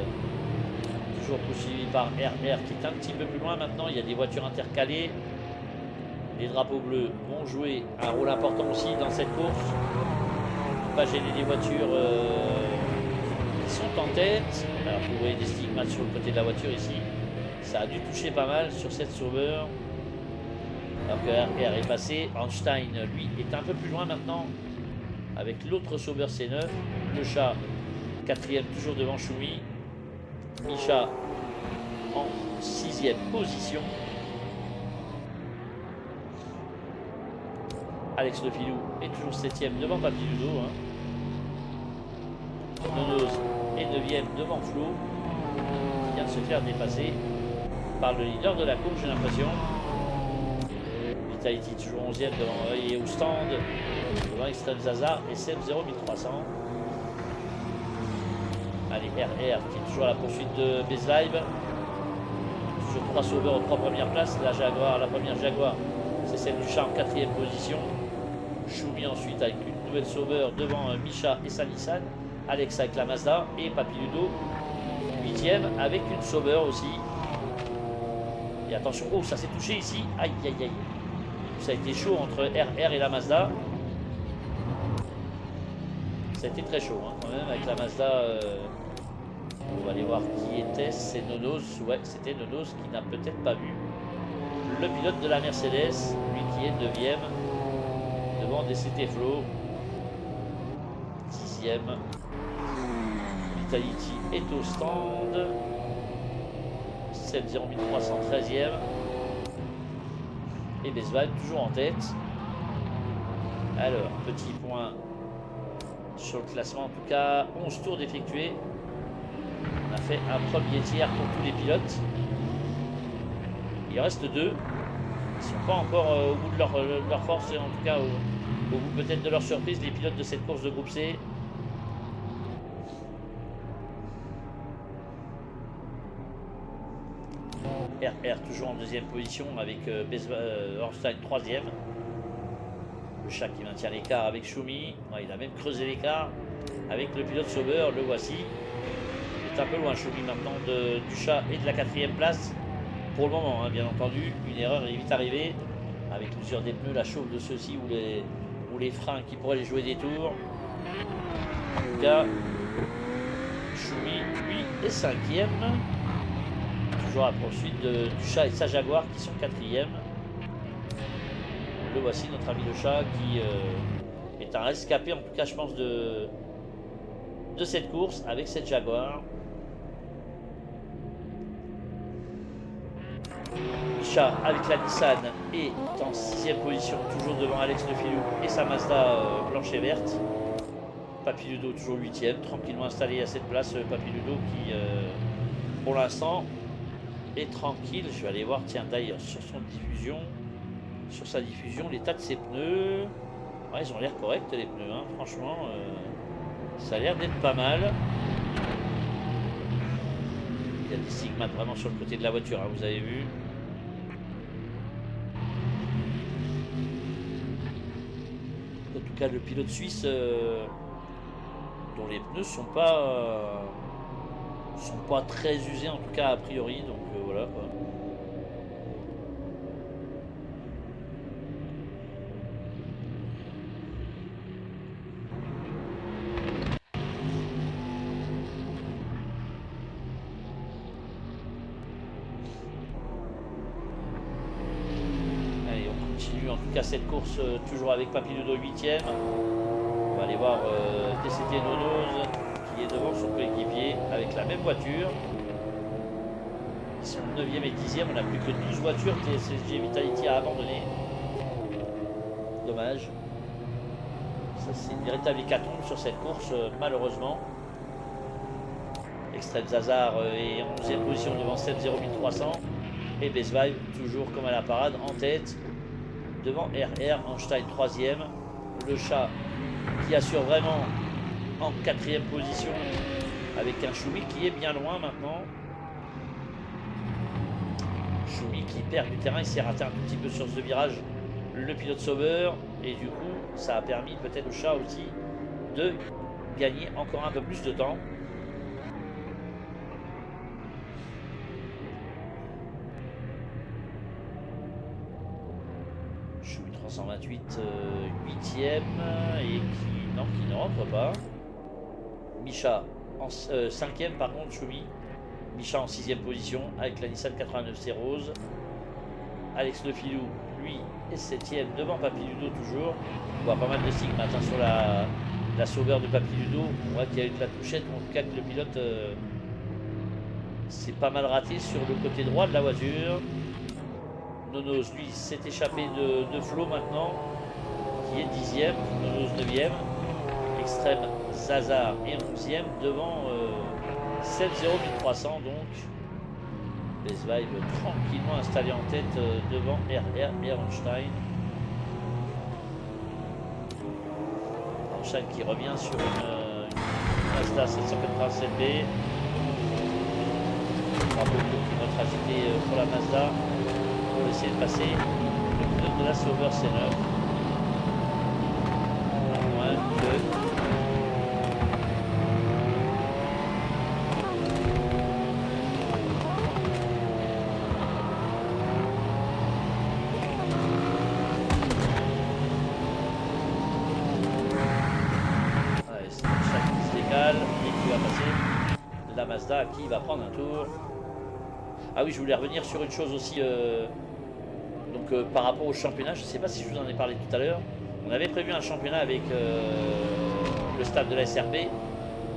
toujours poursuivi par RR qui est un petit peu plus loin maintenant. Il y a des voitures intercalées. Les drapeaux bleus vont jouer un rôle important aussi dans cette course. Pas gêner les voitures qui sont en tête. Alors vous voyez des stigmates sur le côté de la voiture ici. Ça a dû toucher pas mal sur cette Sauber. Alors que RR est passé. Einstein, lui, est un peu plus loin maintenant. Avec l'autre Sauber C9. Le chat, 4ème, toujours devant Choumi. Micha en 6ème position. Alex Le Filou est toujours 7ème devant Papiludo. Nonos est 9ème devant Flo, qui vient de se faire dépasser par le leader de la course, j'ai l'impression. Vitality toujours 11ème devant et au stand, devant Extreme Zaza et Seb 01300. Allez, RR qui est toujours à la poursuite de Best Vibe. Toujours 3 sauveurs aux 3 premières places. La Jaguar, la première Jaguar, c'est celle du chat en 4ème position. Choumi ensuite avec une nouvelle sauveur devant Micha et sa Nissan. Alex avec la Mazda et Papiludo 8ème avec une sauveur aussi. Et attention, oh ça s'est touché ici. Aïe aïe aïe. Ça a été chaud entre RR et la Mazda. Ça a été très chaud quand même avec la Mazda. On va aller voir qui était. C'est Nonos. Ouais, c'était Nonos qui n'a peut-être pas vu le pilote de la Mercedes, lui qui est 9ème devant DCT Flo. 10ème. Vitality est au stand. 7 01300 13ème. Et Best Vibe toujours en tête. Alors, petit point sur le classement. En tout cas, 11 tours d'effectués. On a fait un premier tiers pour tous les pilotes. Il reste 2. Ils ne sont pas encore au bout de leur force, et en tout cas au bout peut-être de leur surprise, les pilotes de cette course de groupe C. RR toujours en 2ème position avec Orstein 3ème. Le chat qui maintient l'écart avec Choumi. Ouais, il a même creusé l'écart avec le pilote Sauber, le voici. Il est un peu loin Choumi maintenant du chat et de la 4ème place. Pour le moment, bien entendu, une erreur est vite arrivée avec l'usure des pneus, la chauffe de ceux-ci ou les freins qui pourraient les jouer des tours. En tout cas, Choumi, lui, est 5ème. Toujours à la poursuite du chat et sa Jaguar qui sont 4ème. Le voici, notre ami le chat, qui est un rescapé, en tout cas, je pense, de cette course avec cette Jaguar. Micha avec la Nissan est en 6ème position, toujours devant Alex Le Filou et sa Mazda blanche et verte. Papiludo toujours 8ème, tranquillement installé à cette place. Papiludo qui, pour l'instant, est tranquille. Je vais aller voir, tiens, d'ailleurs, sur sa diffusion, l'état de ses pneus. Ouais, ils ont l'air corrects, les pneus, franchement, ça a l'air d'être pas mal. Il y a des stigmates vraiment sur le côté de la voiture, vous avez vu. En tout cas, le pilote suisse dont les pneus sont pas très usés, en tout cas a priori, donc voilà quoi. en tout cas cette course toujours avec Papiludo 8ème. On va aller voir TCT Nonos qui est devant son coéquipier avec la même voiture. Ils sont 9ème et 10ème, on n'a plus que 12 voitures. TSG Vitality a abandonné. Dommage. Ça c'est une véritable hécatombe sur cette course malheureusement. Extreme Zazar est en 11ème position devant 7-0-1300. Et Best Vibe toujours comme à la parade en tête devant RR. Einstein 3ème. Le chat qui assure vraiment en 4ème position avec un Choumi qui est bien loin maintenant. Choumi qui perd du terrain, il s'est raté un tout petit peu sur ce virage. Le pilote sauveur et du coup ça a permis peut-être au chat aussi de gagner encore un peu plus de temps. Choumi 328 8ème et qui ne rentre pas. Micha en 5ème par contre. Choumi. Micha en 6ème position avec la Nissan 89C rose. Alex Lefilou lui est 7ème devant Papiludo toujours. On voit pas mal de stigmates sur la sauveur de Papiludo. On voit qu'il y a eu de la touchette, en tout cas que le pilote s'est pas mal raté sur le côté droit de la voiture. Nonos lui s'est échappé de Flo maintenant qui est 10ème. Nonos 9ème. Extrême Zazar est 11ème devant 7-0-1300 donc. Best Vibe tranquillement installé en tête devant RR et Einstein. Einstein qui revient sur une Mazda 787B. Bravo qui notre agité pour la Mazda pour essayer de passer le pilote de la Sauber C9. À moins que la Mazda qui va prendre un tour. Ah oui, je voulais revenir sur une chose aussi par rapport au championnat. Je ne sais pas si je vous en ai parlé tout à l'heure. On avait prévu un championnat avec le stade de la SRB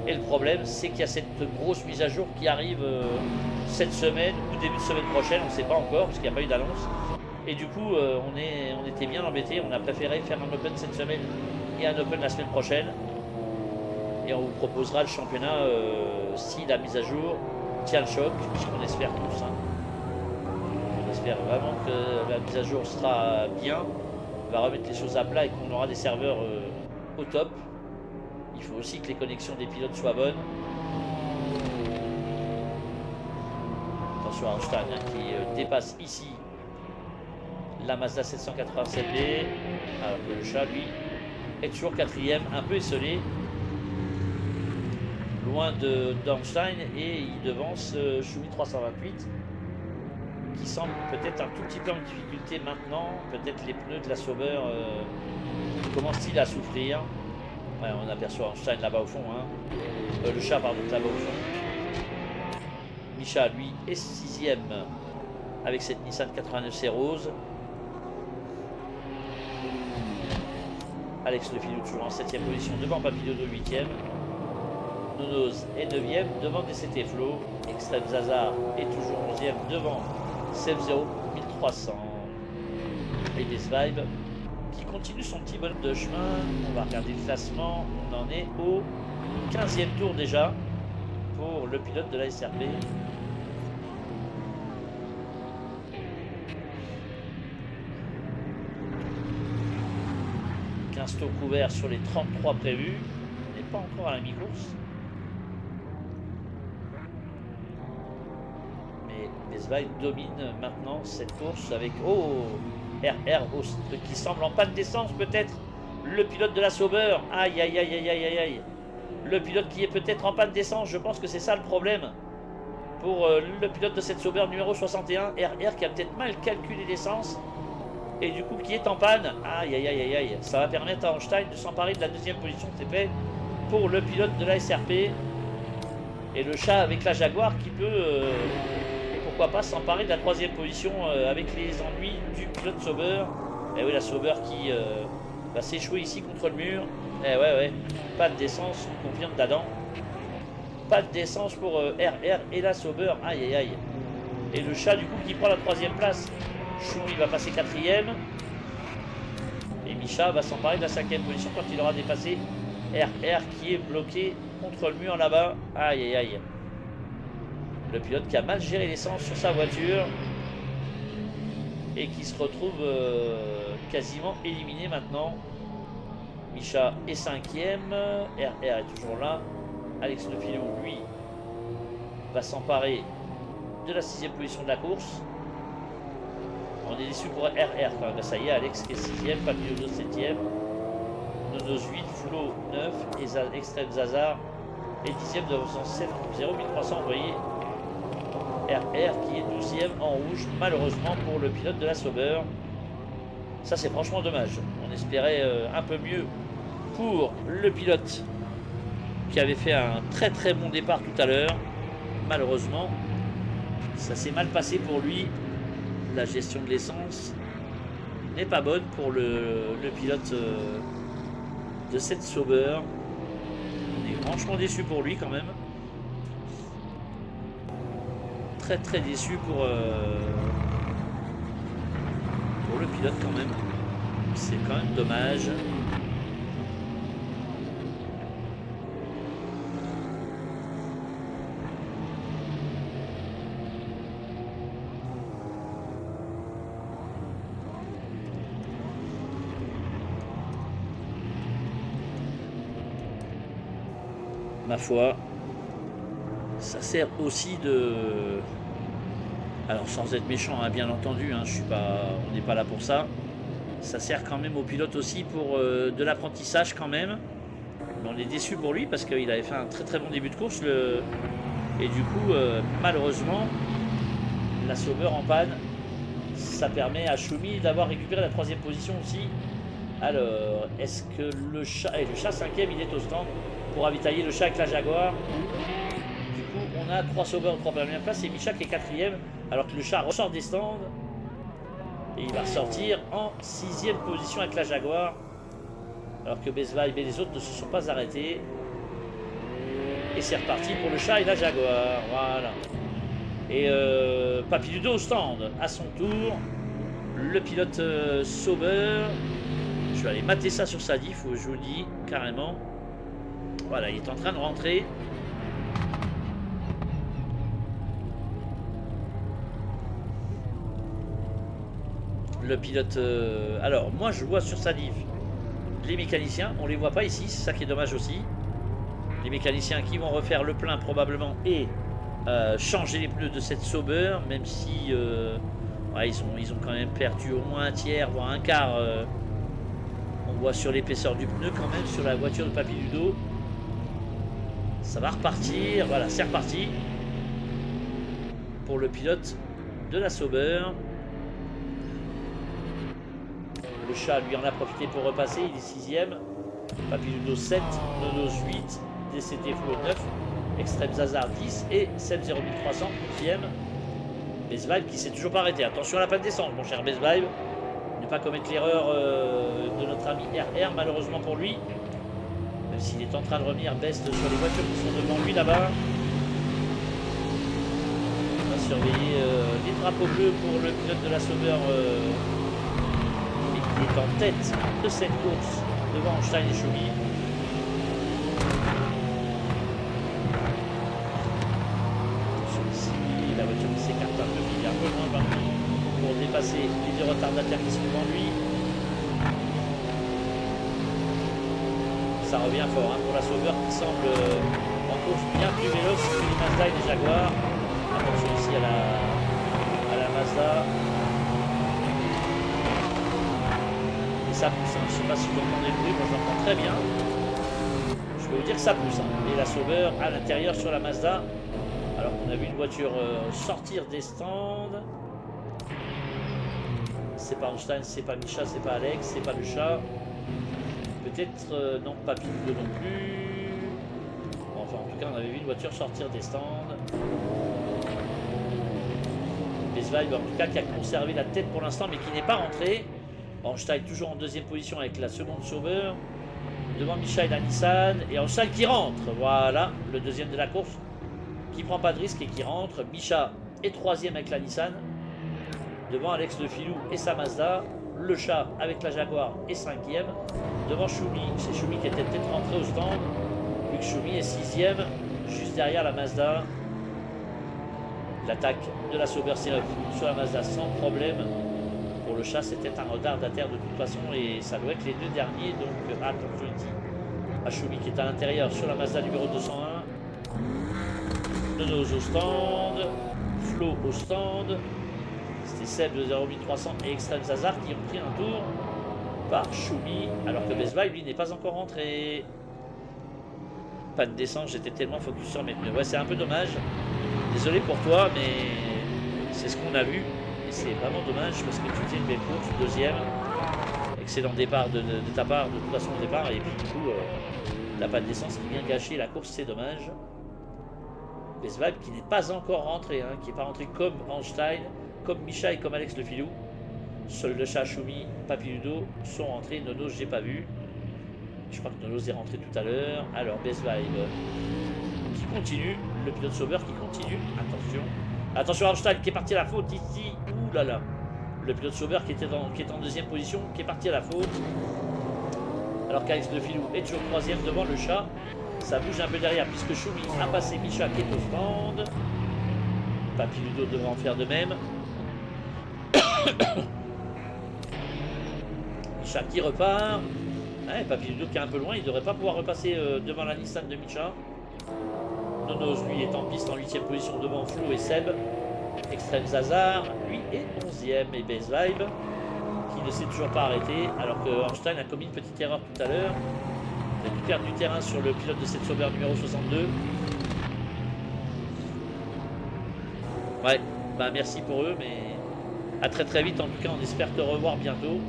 et le problème c'est qu'il y a cette grosse mise à jour qui arrive cette semaine ou début de semaine prochaine, on ne sait pas encore parce qu'il n'y a pas eu d'annonce et du coup on était bien embêtés. On a préféré faire un Open cette semaine et un Open la semaine prochaine. Et on vous proposera le championnat si la mise à jour tient le choc, puisqu'on espère tous. On espère vraiment que la mise à jour sera bien, on va remettre les choses à plat et qu'on aura des serveurs au top. Il faut aussi que les connexions des pilotes soient bonnes. Attention à Einstein qui dépasse ici la Mazda 787B, alors que le chat lui est toujours 4ème, un peu esselé. Loin d'Einstein et il devance Choumi 328 qui semble peut-être un tout petit peu en difficulté maintenant. Peut-être les pneus de la Sauber commencent-ils à souffrir. Ouais, on aperçoit Einstein là-bas au fond. Le chat pardon là-bas au fond. Micha lui est 6ème avec cette Nissan 89C rose. Alex Lefilou toujours en 7ème position devant Papiludo 8ème. Nonos est 9ème devant DCT Flo. Extreme Zazar est toujours 11ème devant 7-0-1300. Et Best Vibe qui continue son petit bonhomme de chemin. On va regarder le classement. On en est au 15e tour déjà pour le pilote de la SRB. Tours couverts sur les 33 prévus. On n'est pas encore à la mi-course. Mais Best Vibe domine maintenant cette course avec RR qui semble en panne d'essence peut-être. Le pilote de la Sauber. Aïe aïe aïe aïe aïe aïe aïe. Le pilote qui est peut-être en panne d'essence. Je pense que c'est ça le problème. Pour le pilote de cette Sauber numéro 61. RR qui a peut-être mal calculé l'essence. Et du coup qui est en panne. Aïe aïe aïe aïe aïe. Ça va permettre à Einstein de s'emparer de la deuxième position. C'est fait pour le pilote de la SRP. Et le chat avec la Jaguar qui peut pourquoi pas s'emparer de la troisième position avec les ennuis du pilote Sauber. Et oui, la Sauber qui va s'échouer ici contre le mur. Eh ouais, pas de décence, on confirme d'Adam. Pas de décence pour RR et la Sauber. Aïe aïe aïe. Et le chat du coup qui prend la 3e place. Choumi va passer 4e. Et Micha va s'emparer de la 5e position quand il aura dépassé RR qui est bloqué contre le mur là-bas. Aïe aïe aïe. Le pilote qui a mal géré l'essence sur sa voiture. Et qui se retrouve quasiment éliminé maintenant. Micha est 5e. RR est toujours là. Alex Lefilon, lui, va s'emparer de la 6e position de la course. On est déçu pour RR quand même. Ça y est, Alex est 6e, Papillon 7e, Nonos 8, Flo 9 et Extrême Zazar est 10e de 0,300. Vous voyez, RR qui est 12e en rouge, malheureusement pour le pilote de la Sauber. Ça, c'est franchement dommage. On espérait un peu mieux pour le pilote qui avait fait un très très bon départ tout à l'heure. Malheureusement, ça s'est mal passé pour lui. La gestion de l'essence n'est pas bonne pour le pilote de cette Sauber. On est franchement déçu pour lui quand même. Très très déçu pour le pilote quand même. C'est quand même dommage. Ma foi, ça sert aussi de... Alors sans être méchant, hein, bien entendu, hein, on n'est pas là pour ça. Ça sert quand même au pilote aussi pour de l'apprentissage quand même. Mais on est déçu pour lui parce qu'il avait fait un très très bon début de course. Et du coup, malheureusement, la Sauber en panne, ça permet à Choumi d'avoir récupéré la 3e position aussi. Alors, est-ce que le chat... Et le chat 5e, il est au stand pour ravitailler le chat avec la Jaguar. Du coup, on a 3 Sauber en 3 premières places et Micha qui est 4e, alors que le chat ressort des stands. Et il va ressortir en 6e position avec la Jaguar. Alors que Bezvibe et les autres ne se sont pas arrêtés. Et c'est reparti pour le chat et la Jaguar. Voilà. Et Papy Ludo au stand. À son tour, le pilote Sauber. Je vais aller mater ça sur sa diff, je vous le dis carrément. Voilà, il est en train de rentrer. Le pilote... alors, moi, je vois sur sa diff les mécaniciens. On les voit pas ici, c'est ça qui est dommage aussi. Les mécaniciens qui vont refaire le plein probablement et changer les pneus de cette Sauber, même si ouais, ils ont quand même perdu au moins un tiers, voire un quart. On voit sur l'épaisseur du pneu quand même, sur la voiture de Papy Ludo. Ça va repartir, voilà, c'est reparti pour le pilote de la Sauber. Le chat lui en a profité pour repasser, il est 6e. Papy Ludo 7, Nonos 8, DCT Flo 9, Extrême Zazar 10 et Seb 0,300 11e. Bezvibe qui s'est toujours pas arrêté. Attention à la panne d'essence, mon cher Bezvibe. Ne pas commettre l'erreur de notre ami RR, malheureusement pour lui. Même s'il est en train de revenir best sur les voitures qui sont devant lui là-bas. On va surveiller les drapeaux bleus pour le pilote de la Sauber qui est en tête de cette course devant Stein et Choumi. Ici, la voiture qui s'écarte un peu, qui est un peu loin maintenant pour dépasser les deux retardataires qui sont devant lui. Ça revient fort hein, pour la Sauber qui semble en course bien plus véloce que les Mazda et les Jaguar. Attention ici à la Mazda. Et ça pousse, hein. Je ne sais pas si vous entendez le bruit, moi je l'entends très bien. Je peux vous dire que ça pousse. Hein. Et la Sauber à l'intérieur sur la Mazda. Alors qu'on a vu une voiture sortir des stands. C'est pas Einstein, c'est pas Micha, c'est pas Alex, c'est pas le chat. Peut-être non, pas Piludo non plus. Bon, enfin, en tout cas, on avait vu une voiture sortir des stands. Bezvibe, en tout cas, qui a conservé la tête pour l'instant, mais qui n'est pas rentré. Einstein toujours en deuxième position avec la seconde Sauber. Devant Micha et la Nissan. Et Einstein qui rentre. Voilà, le deuxième de la course. Qui prend pas de risque et qui rentre. Micha est troisième avec la Nissan. Devant Alex Le Filou et sa Mazda. Le Chat avec la Jaguar est cinquième. Devant Choumi, c'est Choumi qui était peut-être rentré au stand. Vu que Choumi est sixième, juste derrière la Mazda. L'attaque de la Sauber sur la Mazda sans problème. Pour le Chat, c'était un retardataire de toute façon et ça doit être les deux derniers. Donc attention ici à Choumi qui est à l'intérieur sur la Mazda numéro 201. Nonos au stand. Flo au stand. C'était Seb de 08300 et Extreme Zazar qui ont pris un tour par Choumi, alors que Best Buy lui n'est pas encore rentré. Pas de descente, j'étais tellement focus sur mes pneus. Ouais, c'est un peu dommage. Désolé pour toi, mais c'est ce qu'on a vu. Et c'est vraiment dommage parce que tu tiens une belle course, deuxième. Excellent départ de ta part, de toute façon au départ. Et puis du coup, t'as pas de descente, ce qui vient gâcher la course, c'est dommage. Best Buy qui n'est pas encore rentré, hein, qui n'est pas rentré comme Einstein, comme Micha et comme Alex Le Filou. Seul le Chat, Choumi, Papy Ludo sont rentrés. Nonos, j'ai pas vu. Je crois que Nonos est rentré tout à l'heure. Alors, Best Vibe qui continue. Le pilote Sauber qui continue. Attention. Attention, Einstein qui est parti à la faute ici. Ouh là là. Le pilote Sauber qui est en deuxième position, qui est parti à la faute. Alors qu'Alex Le Filou est toujours troisième devant le Chat. Ça bouge un peu derrière puisque Choumi a passé Micha qui est au stand. Papy Ludo devrait en faire de même. Micha qui repart. Ouais, Papy Ludo qui est un peu loin, il ne devrait pas pouvoir repasser devant la Nissan de Micha. Nonos lui est en piste en 8ème position devant Flo et Seb. Extreme Zazar lui est 11ème et Best Vibe qui ne s'est toujours pas arrêté alors que Einstein a commis une petite erreur tout à l'heure. Il a dû perdre du terrain sur le pilote de cette Sauber numéro 62. Ouais, bah merci pour eux, mais à très très vite en tout cas, on espère te revoir bientôt.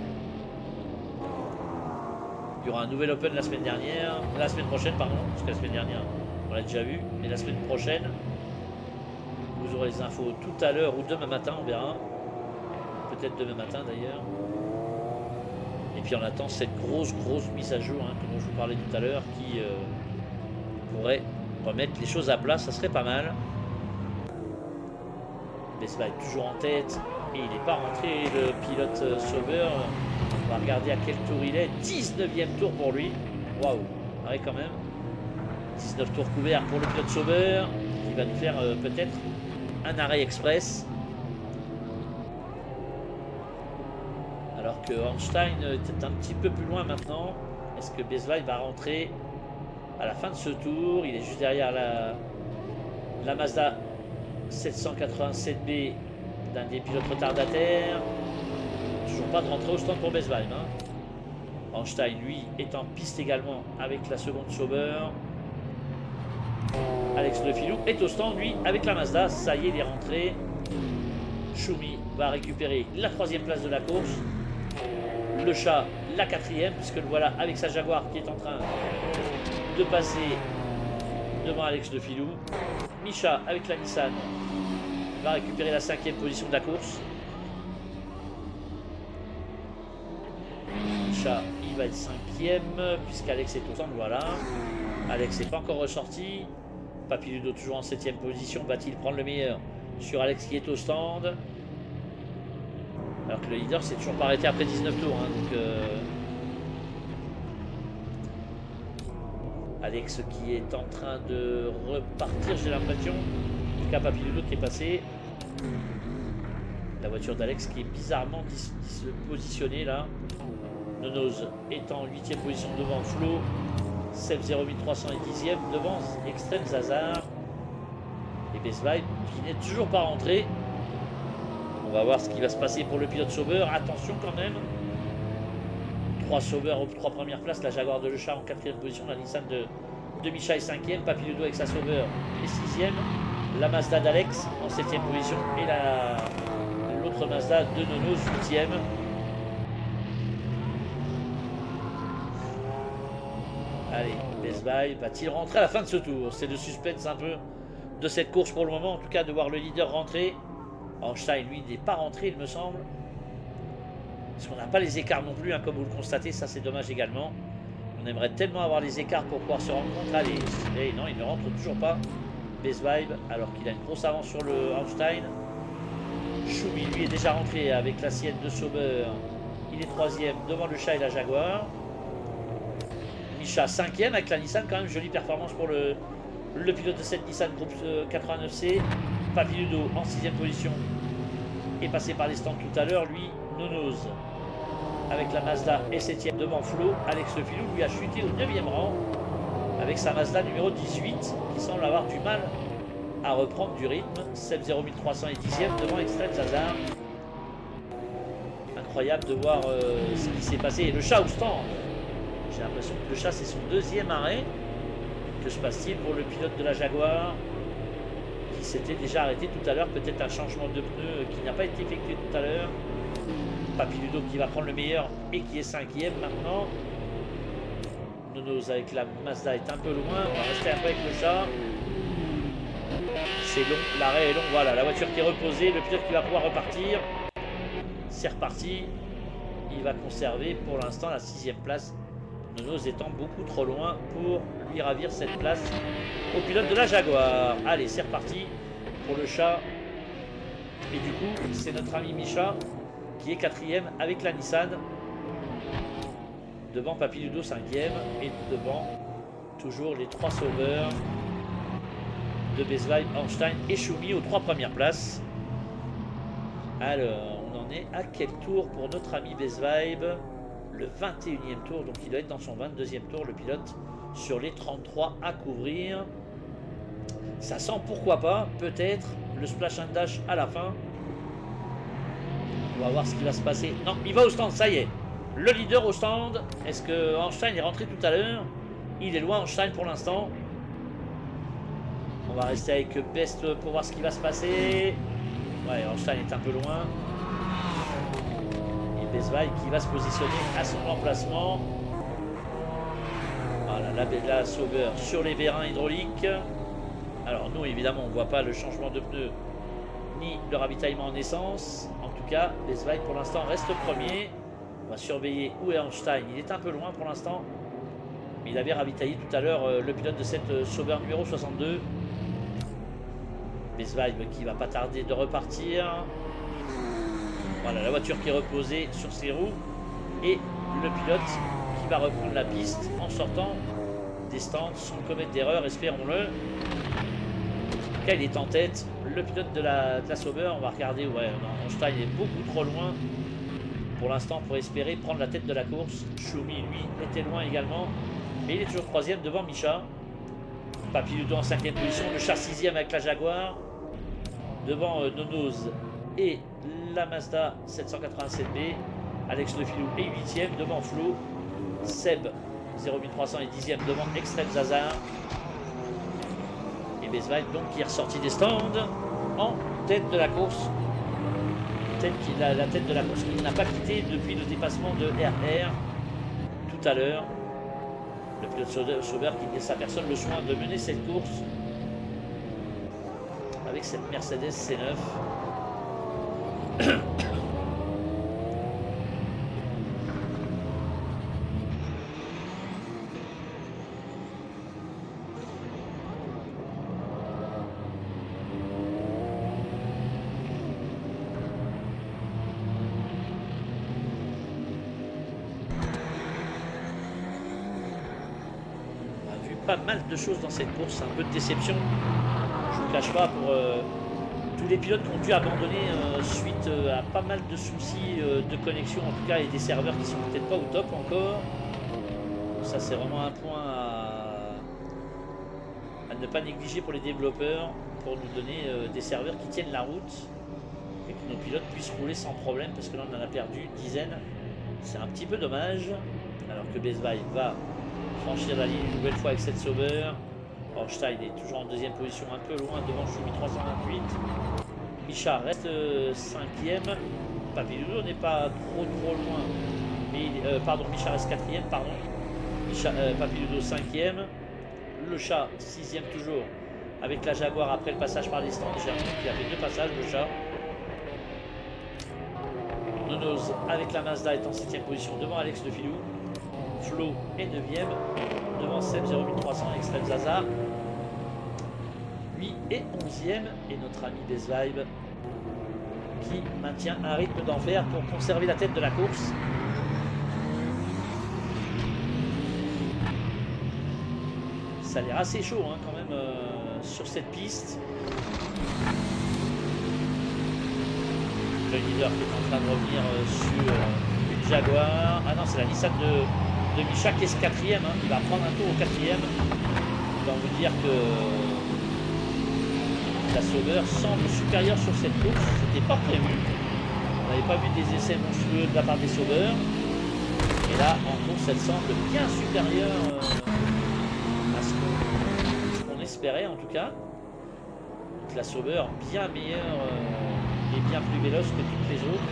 Il y aura un nouvel Open la semaine prochaine, pardon, parce que la semaine dernière, on l'a déjà vu, mais la semaine prochaine, vous aurez les infos tout à l'heure ou demain matin, on verra. Peut-être demain matin d'ailleurs. Et puis on attend cette grosse mise à jour, hein, dont je vous parlais tout à l'heure, qui pourrait remettre les choses à plat, ça serait pas mal. Best Buy toujours en tête, et il n'est pas rentré, le pilote Sauber. On va regarder à quel tour il est. 19e tour pour lui. Waouh. Ouais, quand même. 19 tours couverts pour le pilote Sauber. Qui va nous faire peut-être un arrêt express. Alors que Einstein est un petit peu plus loin maintenant. Est-ce que Best Buy va rentrer à la fin de ce tour? Il est juste derrière la Mazda 787B d'un des pilotes retardataires. Toujours pas de rentrée au stand pour Best Buy. Hein. Einstein, lui, est en piste également avec la seconde Sauber. Alex Le Filou est au stand, lui, avec la Mazda. Ça y est, il est rentré. Choumi va récupérer la 3e place de la course. Le Chat, la 4e, puisque le voilà avec sa Jaguar qui est en train de passer devant Alex Le Filou. Micha, avec la Nissan, va récupérer la 5e position de la course. Micha, il va être 5e, puisqu'Alex est au stand, voilà. Alex n'est pas encore ressorti. Papy Ludo toujours en 7e position. Va-t-il prendre le meilleur sur Alex qui est au stand? Alors que le leader s'est toujours pas arrêté après 19 tours. Hein, donc, Alex qui est en train de repartir, j'ai l'impression. En tout cas, Papy Ludo qui est passé. La voiture d'Alex qui est bizarrement positionnée là. Nonos est en 8e position devant Flo. Seb 08300 est 10e devant Extreme Zazar. Et Best Buy qui n'est toujours pas rentré. On va voir ce qui va se passer pour le pilote Sauber. Attention quand même. 3 Sauber aux 3 premières places. La Jaguar de Le Chat en 4e position. La Nissan de Micha est 5e. Papy Ludo avec sa Sauber est 6e. La Mazda d'Alex en 7e position. Et l'autre Mazda de Nonos 8e. Allez, Best Buy va-t-il rentrer à la fin de ce tour? C'est le suspense un peu de cette course pour le moment. En tout cas, de voir le leader rentrer. Einstein, lui, n'est pas rentré, il me semble. Parce qu'on n'a pas les écarts non plus, hein, comme vous le constatez, ça c'est dommage également. On aimerait tellement avoir les écarts pour pouvoir se rencontrer. Allez, et non, il ne rentre toujours pas. Best Vibe, alors qu'il a une grosse avance sur le Einstein. Choumi, lui, est déjà rentré avec la sienne de Sauber. Il est 3e devant le chat et la Jaguar. Misha 5e avec la Nissan, quand même jolie performance pour le pilote de cette Nissan groupe 89C. Papiludo en 6e position est passé par les stands tout à l'heure. Lui, Nonoz avec la Mazda est 7e devant Flo. Alex Le Filou lui a chuté au 9e rang avec sa Mazda numéro 18 qui semble avoir du mal à reprendre du rythme. Seb 0300 est 10e devant Extreme Zazar. Incroyable de voir ce qui s'est passé. Et le chat au stand. J'ai l'impression que le chat c'est son 2e arrêt. Que se passe-t-il pour le pilote de la Jaguar qui s'était déjà arrêté tout à l'heure? Peut-être un changement de pneu qui n'a pas été effectué tout à l'heure. Papiludo qui va prendre le meilleur et qui est 5e maintenant. Nonoz avec la Mazda est un peu loin. On va rester un peu avec le chat. C'est long, l'arrêt est long. Voilà, la voiture qui est reposée. Le pilote qui va pouvoir repartir. C'est reparti. Il va conserver pour l'instant la 6e place. Nonoz étant beaucoup trop loin pour lui ravir cette place au pilote de la Jaguar. Allez, c'est reparti pour le chat. Et du coup, c'est notre ami Misha qui est 4e avec la Nissan. Devant Papiludo 5e. Et devant toujours les 3 sauveurs de Best Vibe, Einstein et Choumi aux 3 premières places. Alors, on en est à quel tour pour notre ami Best Vibe? Le 21e tour, donc il doit être dans son 22e tour, le pilote, sur les 33 à couvrir. Ça sent pourquoi pas, peut-être, le splash and dash à la fin. On va voir ce qui va se passer. Non, il va au stand, ça y est. Le leader au stand. Est-ce que Einstein est rentré tout à l'heure? Il est loin, Einstein, pour l'instant. On va rester avec Best pour voir ce qui va se passer. Ouais, Einstein est un peu loin. Best Vibe qui va se positionner à son emplacement. Voilà, la Sauber sur les vérins hydrauliques. Alors nous, évidemment, on ne voit pas le changement de pneu ni le ravitaillement en essence. En tout cas, Best Vibe pour l'instant reste premier. On va surveiller où est Einstein. Il est un peu loin pour l'instant. Mais il avait ravitaillé tout à l'heure le pilote de cette Sauber numéro 62. Best Vibe qui va pas tarder de repartir. Voilà, la voiture qui est reposée sur ses roues et le pilote qui va reprendre la piste en sortant des stands sans commettre d'erreur, espérons-le. En tout cas, il est en tête. Le pilote de la Sauber, on va regarder. Ouais, non, Einstein est beaucoup trop loin pour l'instant pour espérer prendre la tête de la course. Choumi, lui, était loin également. Mais il est toujours 3e devant Misha. Papiludo en 5e position. Le chat 6e avec la Jaguar. Devant Nonoz et la Mazda 787B. Alex Le Filou est 8e devant Flo. Seb 0300 est 10e devant Extreme Zazar. Et Best Vibe donc qui est ressorti des stands en tête de la course. La tête de la course qu'il n'a pas quitté depuis le dépassement de RR tout à l'heure. Le pilote Sauber qui laisse à personne le soin de mener cette course avec cette Mercedes C9. Pas mal de choses dans cette course, un peu de déception. Je ne vous cache pas pour tous les pilotes qui ont dû abandonner suite à pas mal de soucis de connexion en tout cas et des serveurs qui sont peut-être pas au top encore. Ça c'est vraiment un point à ne pas négliger pour les développeurs pour nous donner des serveurs qui tiennent la route et que nos pilotes puissent rouler sans problème parce que là on en a perdu une dizaine. C'est un petit peu dommage alors que Best Vibe va franchir la ligne une nouvelle fois avec cette Sauber. Einstein est toujours en 2e position, un peu loin devant Choumi 328. Misha reste 5e. Papiludo n'est pas trop loin. Mais, pardon, Misha reste 4e, pardon. Papiludo 5e. Le chat 6e toujours avec la Jaguar après le passage par les stands. J'ai l'impression qu'il a fait 2 passages, le chat. Nonoz avec la Mazda est en 7ème position devant Alex Le Filou. Flo est 9ème devant Seb 08300 Extreme Zaza. Lui est 11ème et notre ami Best Vibe qui maintient un rythme d'enfer pour conserver la tête de la course. Ça a l'air assez chaud hein, quand même sur cette piste. Le leader qui est en train de revenir sur une Jaguar. Ah non, c'est la Nissan de Micha qui est ce 4ème. Hein. Il va prendre un tour au 4ème. Je dois vous dire que la Sauber semble supérieure sur cette course. C'était pas prévu. On n'avait pas vu des essais monstrueux de la part des Sauber. Et là, en course, elle semble bien supérieure à ce qu'on espérait en tout cas. Donc la Sauber bien meilleure et bien plus véloce que toutes les autres.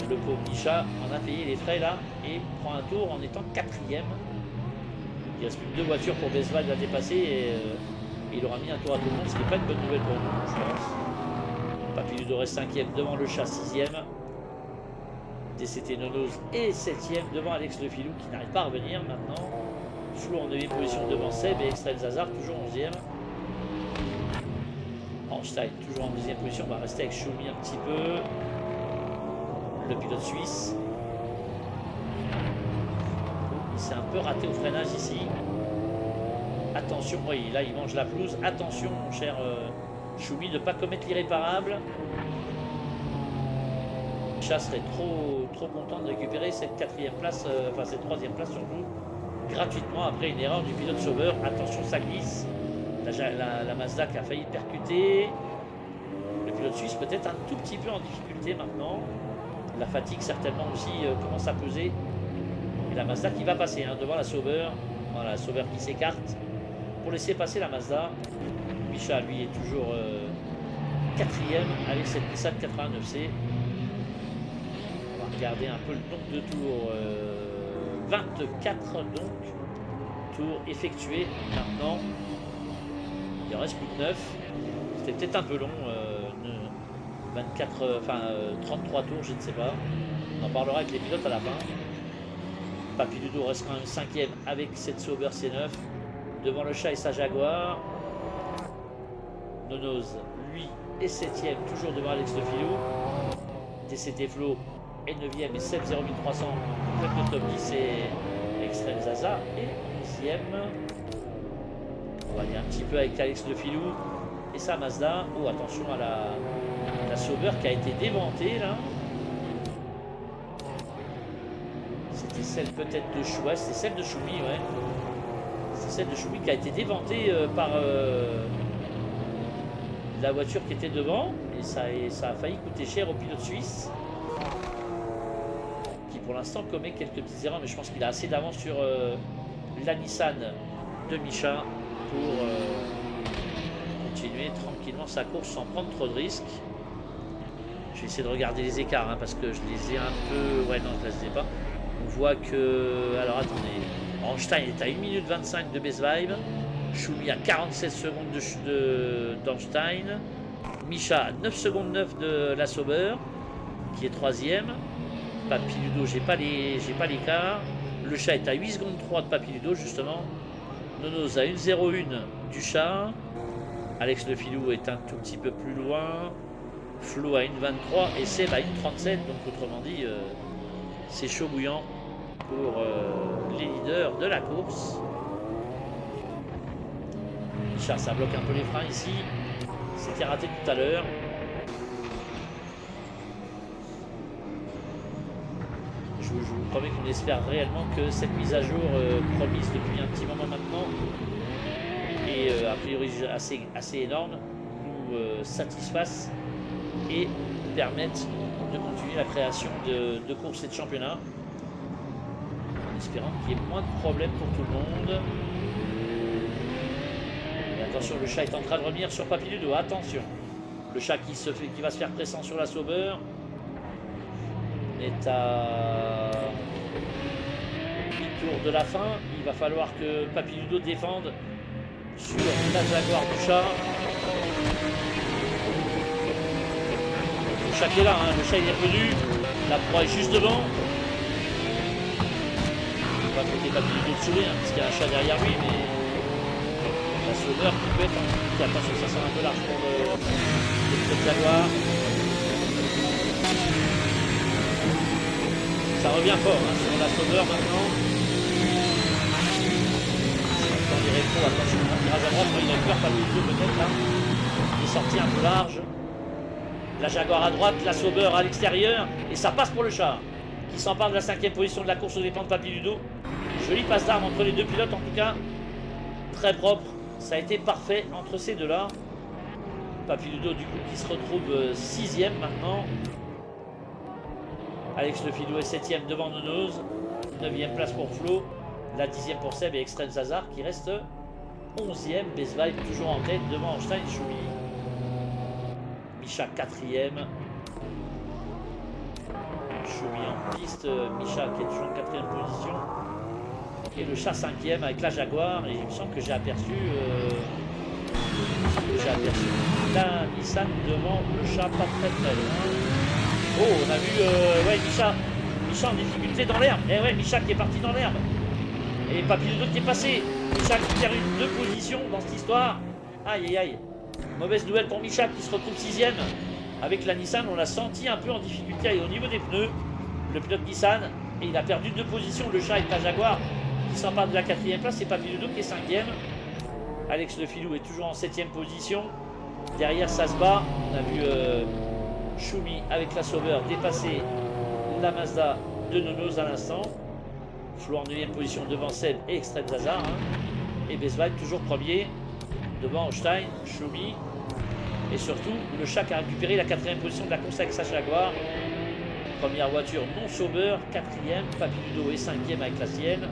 Le pauvre Micha en a payé les frais là et prend un tour en étant 4ème. Il reste plus que 2 voitures pour Best Vibe à dépasser et il aura mis un tour à tout le monde, ce qui n'est pas une bonne nouvelle pour nous, je pense. Papy Ludo reste 5ème devant le chat 6ème. DCT Nonoz est 7ème devant Alex Le Filou qui n'arrive pas à revenir maintenant. Flo en 9ème position devant Seb et Extreme Zazar toujours 11ème. Einstein toujours en 10ème position, on va rester avec Choumi un petit peu. Le pilote suisse. Il s'est un peu raté au freinage ici. Attention, oui, là il mange la pelouse. Attention, mon cher Choumi, de ne pas commettre l'irréparable. Chat serait trop content de récupérer cette 4ème place, enfin cette 3ème place surtout, gratuitement après une erreur du pilote sauveur. Attention, ça glisse. La Mazda qui a failli percuter. Le pilote suisse peut-être un tout petit peu en difficulté maintenant. La fatigue certainement aussi commence à peser. Et la Mazda qui va passer hein, devant la Sauber. Voilà, la Sauber qui s'écarte pour laisser passer la Mazda. Micha lui est toujours 4ème avec cette Nissan 89C. On va regarder un peu le nombre de tours. 24 donc. Tours effectués maintenant. Il en reste plus que 9. C'était peut-être un peu long. 33 tours, je ne sais pas. On en parlera avec les pilotes à la fin. Papy Ludo reste quand même 5ème avec cette Sauber C9. Devant le chat et sa Jaguar. Nonoz, lui, est 7ème, toujours devant Alex Le Filou. DCT Flo est 9ème et Seb 08300. Le top 10 et Extreme Zaza est 11ème. On va aller un petit peu avec Alex Le Filou et sa Mazda. Oh, attention à la Sauber qui a été dévantée là. C'était celle peut-être de Choumi. C'est celle de Choumi, ouais. C'est celle de Choumi qui a été dévantée par la voiture qui était devant. Et ça a failli coûter cher au pilote suisse. Qui pour l'instant commet quelques petites erreurs. Mais je pense qu'il a assez d'avance sur la Nissan de Micha pour continuer tranquillement sa course sans prendre trop de risques. Je vais essayer de regarder les écarts hein, parce que je les ai un peu... Ouais non, je ne les ai pas. On voit que... Alors attendez. Einstein est à 1 minute 25 de Best Vibe. Choumi à 47 secondes d'Einstein. Micha à 9 secondes 9 de la Sauber qui est 3ème. Papy Ludo, j'ai pas l'écart. Le chat est à 8 secondes 3 de Papy Ludo justement. Nonoz à 1,01 du chat. Alex Le Filou est un tout petit peu plus loin. Flo à 1,23 et Seb à 1,37. Donc autrement dit, c'est chaud bouillant pour les leaders de la course. Micha, ça bloque un peu les freins ici. C'était raté tout à l'heure. Je vous promets qu'on espère réellement que cette mise à jour promise depuis un petit moment maintenant et a priori assez énorme nous satisfasse et permettent de continuer la création de courses et de championnats en espérant qu'il y ait moins de problèmes pour tout le monde. Et attention, le chat est en train de revenir sur Papy Ludo. Attention, le chat qui va se faire pression sur la Sauber. On est à 8 tours de la fin. Il va falloir que Papy Ludo défende sur la Jaguar du chat. Le chat qui est là, hein. Le chat il est revenu. La proie est juste devant. On va côté pas de sourire, hein, parce qu'il y a un chat derrière lui, mais la sauveur qui peut être en difficulté. Attention, ça sent un peu large pour le Jaguar. Ça revient fort hein, sur la sauveur maintenant. Dans les rétros, attention, on virage à droite, il a peur, pas le milieu peut-être là. Il est sorti un peu large. La Jaguar à droite, la sauveur à l'extérieur, et ça passe pour le chat, qui s'empare de la 5e position de la course aux dépens de Papy Ludo. Jolie passe d'armes entre les deux pilotes en tout cas. Très propre, ça a été parfait entre ces deux-là. Papy Ludo du coup qui se retrouve 6e maintenant. Alex Le Filou est 7e devant Nonoz. 9e place pour Flo. La 10e pour Seb et Extreme Zazar qui reste 11e. Best Vibe toujours en tête devant Einstein et Choumi. Micha 4e. Choumi en piste. Micha qui est toujours en 4e position. Et le chat 5e avec la Jaguar. Et il me semble que j'ai aperçu la Nissan devant le chat pas très loin. Oh, on a vu ouais, Micha en difficulté dans l'herbe. Et ouais, Micha qui est parti dans l'herbe. Et Papy Ludo qui est passé. Micha qui perd deux positions dans cette histoire. Aïe aïe aïe. Mauvaise nouvelle pour Micha qui se retrouve 6e. Avec la Nissan, on l'a senti un peu en difficulté au niveau des pneus. Le pilote Nissan. Et il a perdu 2 positions. Le chat avec la Jaguar qui s'empare de la 4e place. Et Papy Ludo qui est 5e. Alex Le Filou est toujours en 7e position. Derrière, ça se bat. On a vu Choumi avec la sauveur dépasser la Mazda de Nonoz à l'instant. Flo en 9e position devant Seb et Extreme Zazar. Hein. Et Besval toujours premier devant Stein, Choumi. Et surtout, le chat qui a récupéré la 4e position de la course avec sa Jaguar. Première voiture non sauveur, 4e. Papy Ludo est 5e avec la sienne.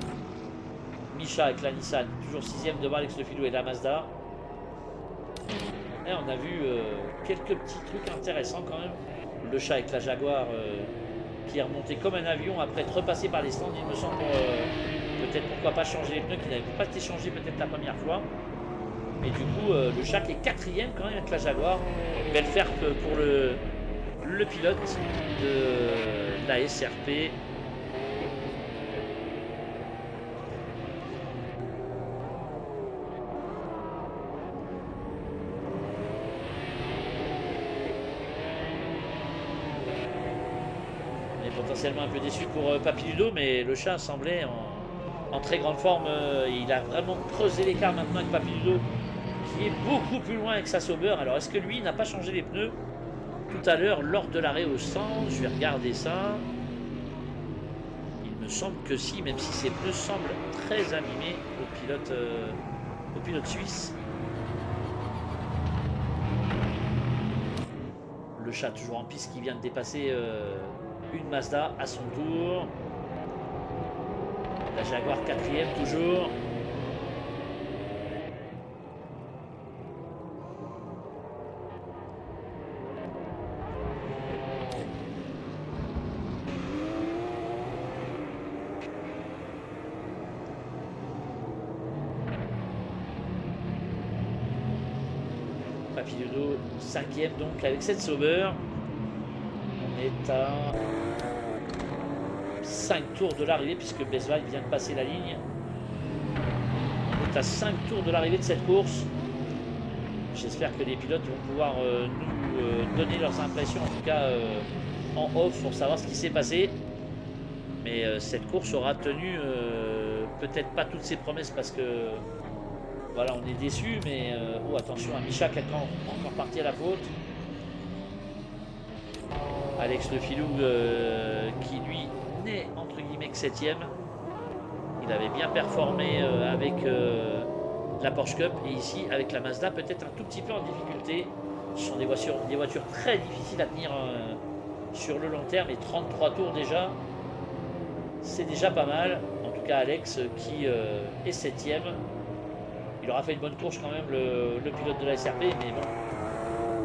Micha avec la Nissan, toujours 6e devant Alex Le Filou et la Mazda. Et on a vu quelques petits trucs intéressants quand même. Le chat avec la Jaguar qui est remonté comme un avion après être repassé par les stands, il me semble, peut-être pourquoi pas changer les pneus qui n'avaient pas été changés peut-être la première fois. Mais du coup, le chat qui est 4e quand même avec la Jaguar. Belle faire pour le pilote de la SRP. Potentiellement un peu déçu pour Papy Ludo, mais le chat semblait en très grande forme. Il a vraiment creusé l'écart maintenant avec Papy Ludo, qui est beaucoup plus loin avec sa sauveur. Alors est-ce que lui n'a pas changé les pneus tout à l'heure lors de l'arrêt au stand? Je vais regarder ça. Il me semble que si, même si ses pneus semblent très abîmés au pilote suisse. Le chat toujours en piste qui vient de dépasser une Mazda à son tour. La Jaguar 4e toujours. Papy Ludo 5e donc avec cette sauveur. On est à 5 tours de l'arrivée puisque Besval vient de passer la ligne. On est à 5 tours de l'arrivée de cette course. J'espère que les pilotes vont pouvoir nous donner leurs impressions, en tout cas en off, pour savoir ce qui s'est passé. Mais cette course aura tenu peut-être pas toutes ses promesses parce que voilà, on est déçu, mais oh, attention à Micha qui est encore parti à la faute. Alex Le Filou qui lui n'est entre guillemets que 7e. Il avait bien performé avec la Porsche Cup et ici avec la Mazda peut-être un tout petit peu en difficulté. Ce sont des voitures très difficiles à tenir sur le long terme et 33 tours déjà, c'est déjà pas mal. En tout cas Alex qui est 7e. Il aura fait une bonne course quand même le pilote de la SRP, mais bon,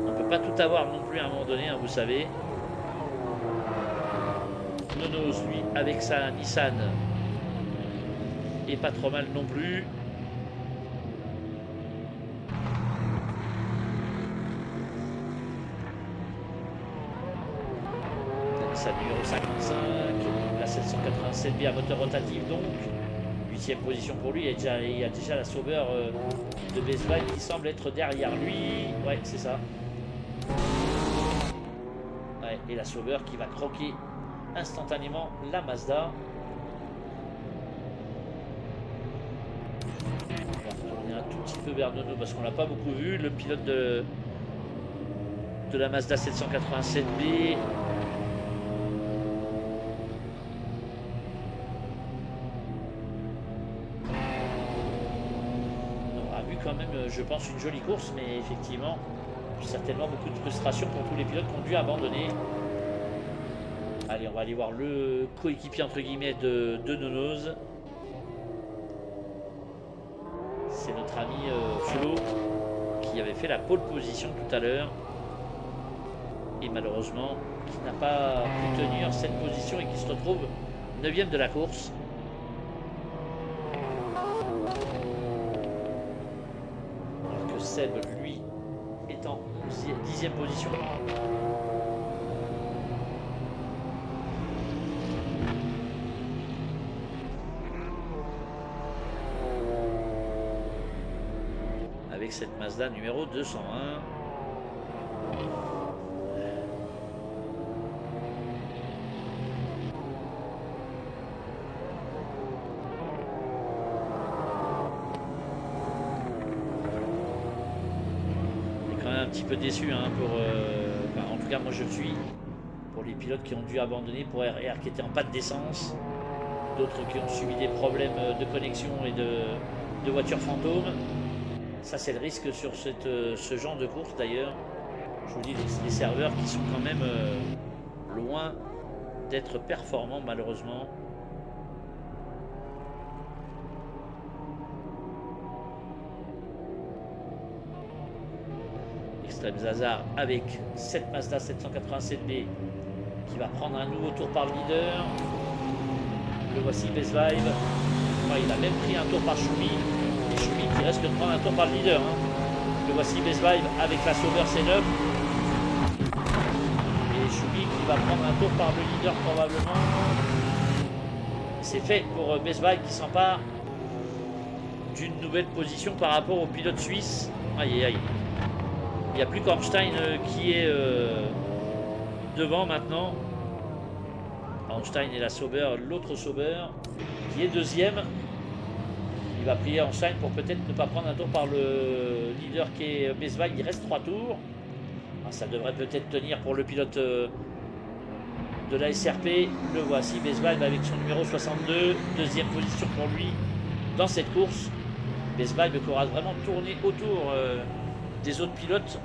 on ne peut pas tout avoir non plus à un moment donné, hein, vous savez. Nonoz, lui, avec sa Nissan, est pas trop mal non plus. Sa numéro 55, la 787B à moteur rotatif donc. 8e position pour lui. Il y a déjà la Sauber de Best Buy qui semble être derrière lui. Ouais, c'est ça. Ouais, et la Sauber qui va croquer instantanément la Mazda. On va retourner un tout petit peu vers Nono parce qu'on l'a pas beaucoup vu. Le pilote de la Mazda 787B. On a vu quand même, je pense, une jolie course, mais effectivement, certainement beaucoup de frustration pour tous les pilotes qui ont dû abandonner. Allez, on va aller voir le coéquipier entre guillemets de Nonoz. C'est notre ami Flo qui avait fait la pole position tout à l'heure. Et malheureusement, qui n'a pas pu tenir cette position et qui se retrouve 9e de la course. Alors que Seb, lui, est en 10e position. Avec cette Mazda numéro 201. Un petit peu déçu hein, pour enfin, en tout cas moi je suis pour les pilotes qui ont dû abandonner pour RR qui était en panne d'essence, d'autres qui ont subi des problèmes de connexion et de voitures fantômes. Ça c'est le risque sur ce genre de course d'ailleurs. Je vous dis les serveurs qui sont quand même loin d'être performants malheureusement. Extrême Zazar avec cette Mazda 787B qui va prendre un nouveau tour par le leader. Le voici Best Vibe. Enfin, il a même pris un tour par Choumi. Et Choumi qui reste de prendre un tour par le leader. Hein. Le voici Best Vibe avec la Sauber C9. Et Choumi qui va prendre un tour par le leader probablement. C'est fait pour Best Vibe qui s'empare d'une nouvelle position par rapport au pilote suisse. Aïe aïe aïe. Il n'y a plus qu'Ornstein qui est devant maintenant. Ornstein et la Sauber, l'autre Sauber, qui est 2e. Il va prier Ornstein pour peut-être ne pas prendre un tour par le leader qui est Best Vibe. Il reste 3 tours. Alors, ça devrait peut-être tenir pour le pilote de la SRP. Le voici, Best Vibe avec son numéro 62. 2e position pour lui dans cette course. Best Vibe qui aura vraiment tourné autour des autres pilotes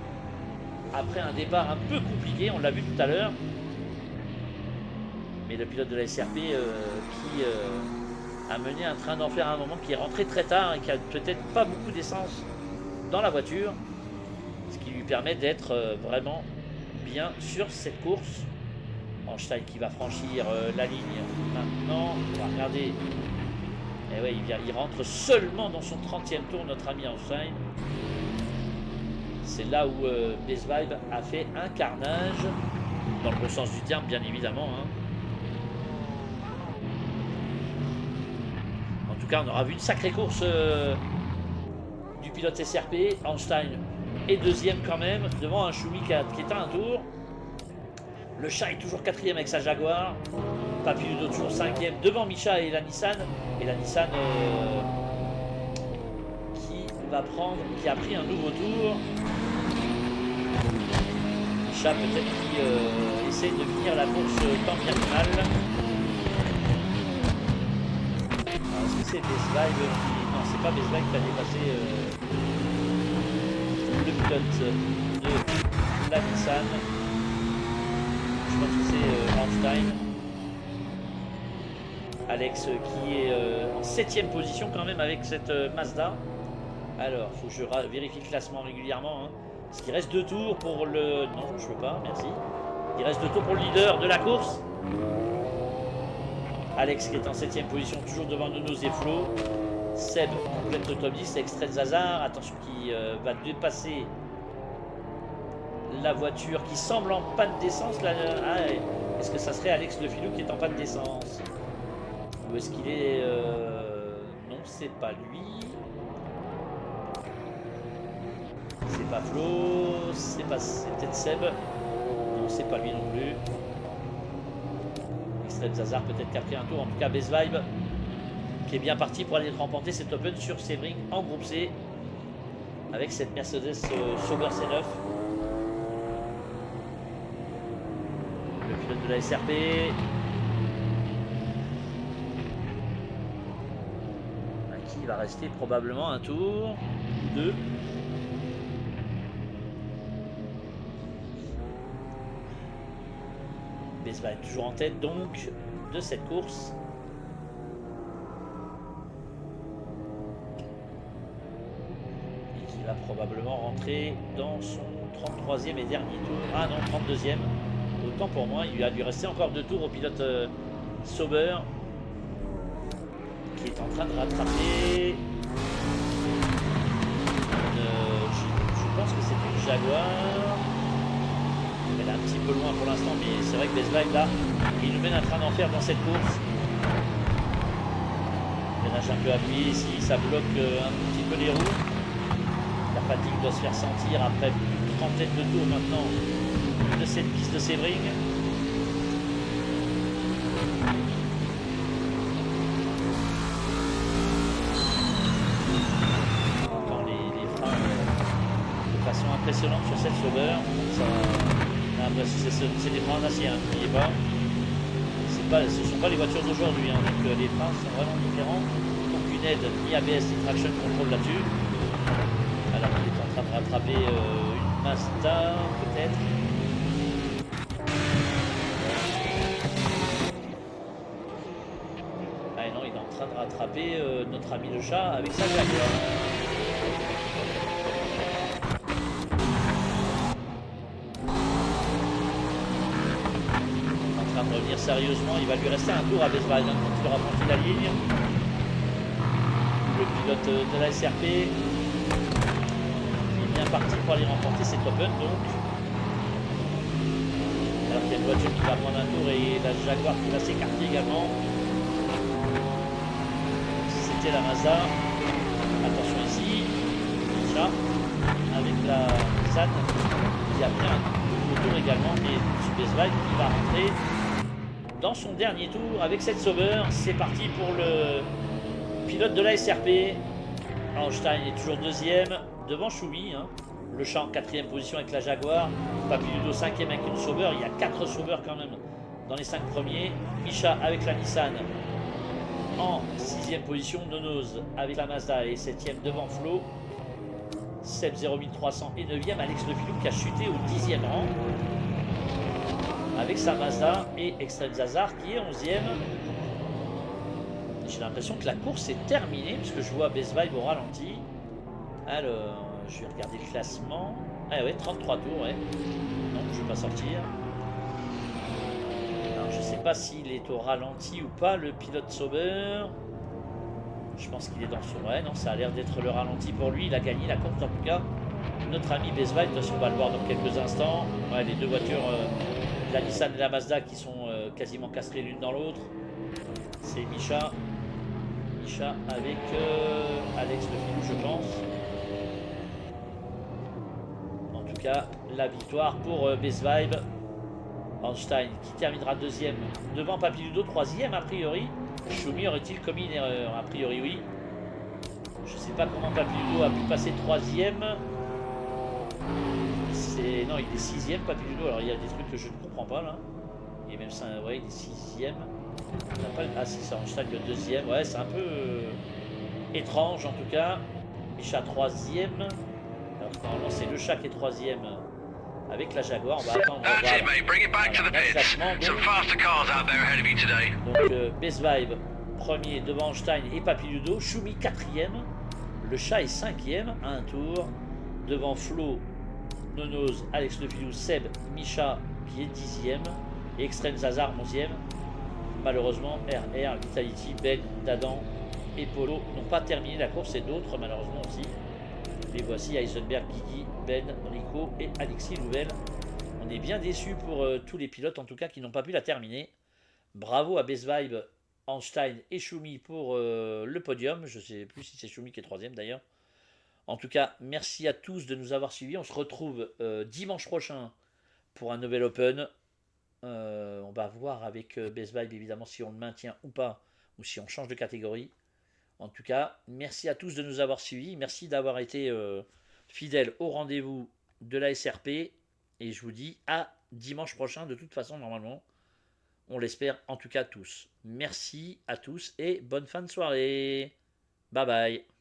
après un départ un peu compliqué, on l'a vu tout à l'heure. Mais le pilote de la SRP qui a mené un train d'enfer à un moment, qui est rentré très tard et qui a peut-être pas beaucoup d'essence dans la voiture, ce qui lui permet d'être vraiment bien sur cette course. Ornstein qui va franchir la ligne maintenant. On va regarder. Et ouais, il rentre seulement dans son 30e tour, notre ami Ornstein. C'est là où Best Vibe a fait un carnage, dans le bon sens du terme, bien évidemment. Hein. En tout cas, on aura vu une sacrée course du pilote SRP. Ornstein est 2e quand même, devant un Choumi qui est à un tour. Le chat est toujours 4e avec sa Jaguar. Papilludo toujours 5e devant Micha et la Nissan. Et la Nissan qui a pris un nouveau tour. Micha peut-être qui essaie de finir la course tant bien que mal. Alors, est-ce que c'est Best Vibe qui... Non, c'est pas Best Vibe qui a dépassé le pilote de la Nissan. Je pense que c'est Ornstein. Alex qui est en 7e position quand même avec cette Mazda. Alors, il faut que je vérifie le classement régulièrement. Hein. Parce qu'il reste 2 tours pour le... Non, je veux pas, merci. Il reste 2 tours pour le leader de la course. Alex qui est en 7e position, toujours devant Nonos et Flo. Seb complète le top 10, Extrait Zazar. Attention qui va dépasser la voiture qui semble en panne d'essence. Est-ce que ça serait Alex Le Filou qui est en panne d'essence? Ou est-ce qu'il est... Non, c'est pas lui. C'est pas Flo. C'est peut-être Seb. Non, c'est pas lui non plus. Extreme Zazar peut-être qui a pris un tour. En tout cas, Best Vibe qui est bien parti pour aller remporter cet Open sur Sebring en groupe C. Avec cette Mercedes Sauber C9. Le pilote de la SRP. Qui va rester probablement un tour ou deux. Best va être toujours en tête donc de cette course. Et qui va probablement rentrer dans son 33e et dernier tour. Ah non, 32e. Autant pour moi, il a dû rester encore 2 tours au pilote Sauber. Qui est en train de rattraper. Je pense que c'est une Jaguar. Elle est un petit peu loin pour l'instant, mais c'est vrai que Best Vibe là, il nous mène un train d'enfer dans cette course. Il ménage un peu appuyé ici, ça bloque un petit peu les roues. La fatigue doit se faire sentir après plus de trentaine de tours maintenant de cette piste de Sebring. Impressionnante sur cette Sauber. C'est des freins en acier, n'oubliez pas. Ce ne sont pas les voitures d'aujourd'hui, hein, donc les freins sont vraiment différents. Aucune aide, ni ABS, ni traction control là-dessus. Alors il est en train de rattraper une Mazda, peut-être. Ah non, il est en train de rattraper notre ami le chat avec sa Jaguar. Revenir sérieusement, il va lui rester un tour à Best Vibe quand il aura franchi la ligne. Le pilote de la SRP est bien parti pour aller remporter cet Open donc. Alors qu'il y a une voiture qui va prendre un tour et la Jaguar qui va s'écarter également. C'était la Mazda. Attention ici, ça, avec la Nissan qui a pris un tour également et Best Vibe qui va rentrer dans son dernier tour avec cette Sauber. C'est parti pour le pilote de la SRP. Einstein est toujours deuxième devant Choumi, hein. Le chat en 4e position avec la Jaguar. Papiludo 5e avec une Sauber. Il y a 4 Sauber quand même dans les 5 premiers. Micha avec la Nissan en 6e position. Nonoz avec la Mazda et 7e devant Flo. Seb 01300 et 9e. Alex Le Filou qui a chuté au 10e rang avec sa Mazda et Extreme Zazar qui est 11e. J'ai l'impression que la course est terminée puisque je vois Best Vibe au ralenti. Alors, je vais regarder le classement. Ah ouais, 33 tours, ouais. Non, je ne vais pas sortir. Alors, je ne sais pas s'il est au ralenti ou pas, le pilote Sauber. Je pense qu'il est dans son... Ouais, non, ça a l'air d'être le ralenti pour lui. Il a gagné la course en tout cas. Notre ami Best Vibe, de toute façon, on va le voir dans quelques instants. Ouais, les deux voitures... la Nissan et la Mazda qui sont quasiment castrées l'une dans l'autre. C'est Micha. Micha avec Alex Le Filou, je pense. En tout cas, la victoire pour Best Vibe. Einstein qui terminera deuxième devant Papiludo, troisième a priori. Choumi aurait-il commis une erreur? A priori oui. Je ne sais pas comment Papiludo a pu passer troisième. Non, il est 6e Papiludo. Alors il y a des trucs que je ne comprends pas là. Il est même ça, ouais, il est 6e. Ah si, c'est Einstein le 2e. Ouais, c'est un peu étrange en tout cas. Micha 3e. Alors normalement c'est le chat qui est 3e avec la Jaguar. On va attendre. Donc Best Vibe premier devant Einstein et Papiludo. Choumi 4e. Le chat est 5e à un tour devant Flo, Nonoz, Alex Le Filou, Seb, Micha qui est 10e et Extreme Zazar 11e. Malheureusement, RR, Vitality, Ben, Dadan et Polo n'ont pas terminé la course et d'autres malheureusement aussi. Et voici Heisenberg, Guigui, Ben, Rico et Alexis Louvel On est bien déçus pour tous les pilotes, en tout cas, qui n'ont pas pu la terminer. Bravo à Best Vibe, Einstein et Shumi pour le podium. Je ne sais plus si c'est Shumi qui est troisième d'ailleurs. En tout cas, merci à tous de nous avoir suivis. On se retrouve dimanche prochain pour un nouvel Open. On va voir avec Best Vibe évidemment si on le maintient ou pas, ou si on change de catégorie. En tout cas, merci à tous de nous avoir suivis. Merci d'avoir été fidèles au rendez-vous de la SRP. Et je vous dis à dimanche prochain, de toute façon, normalement. On l'espère en tout cas tous. Merci à tous et bonne fin de soirée. Bye bye.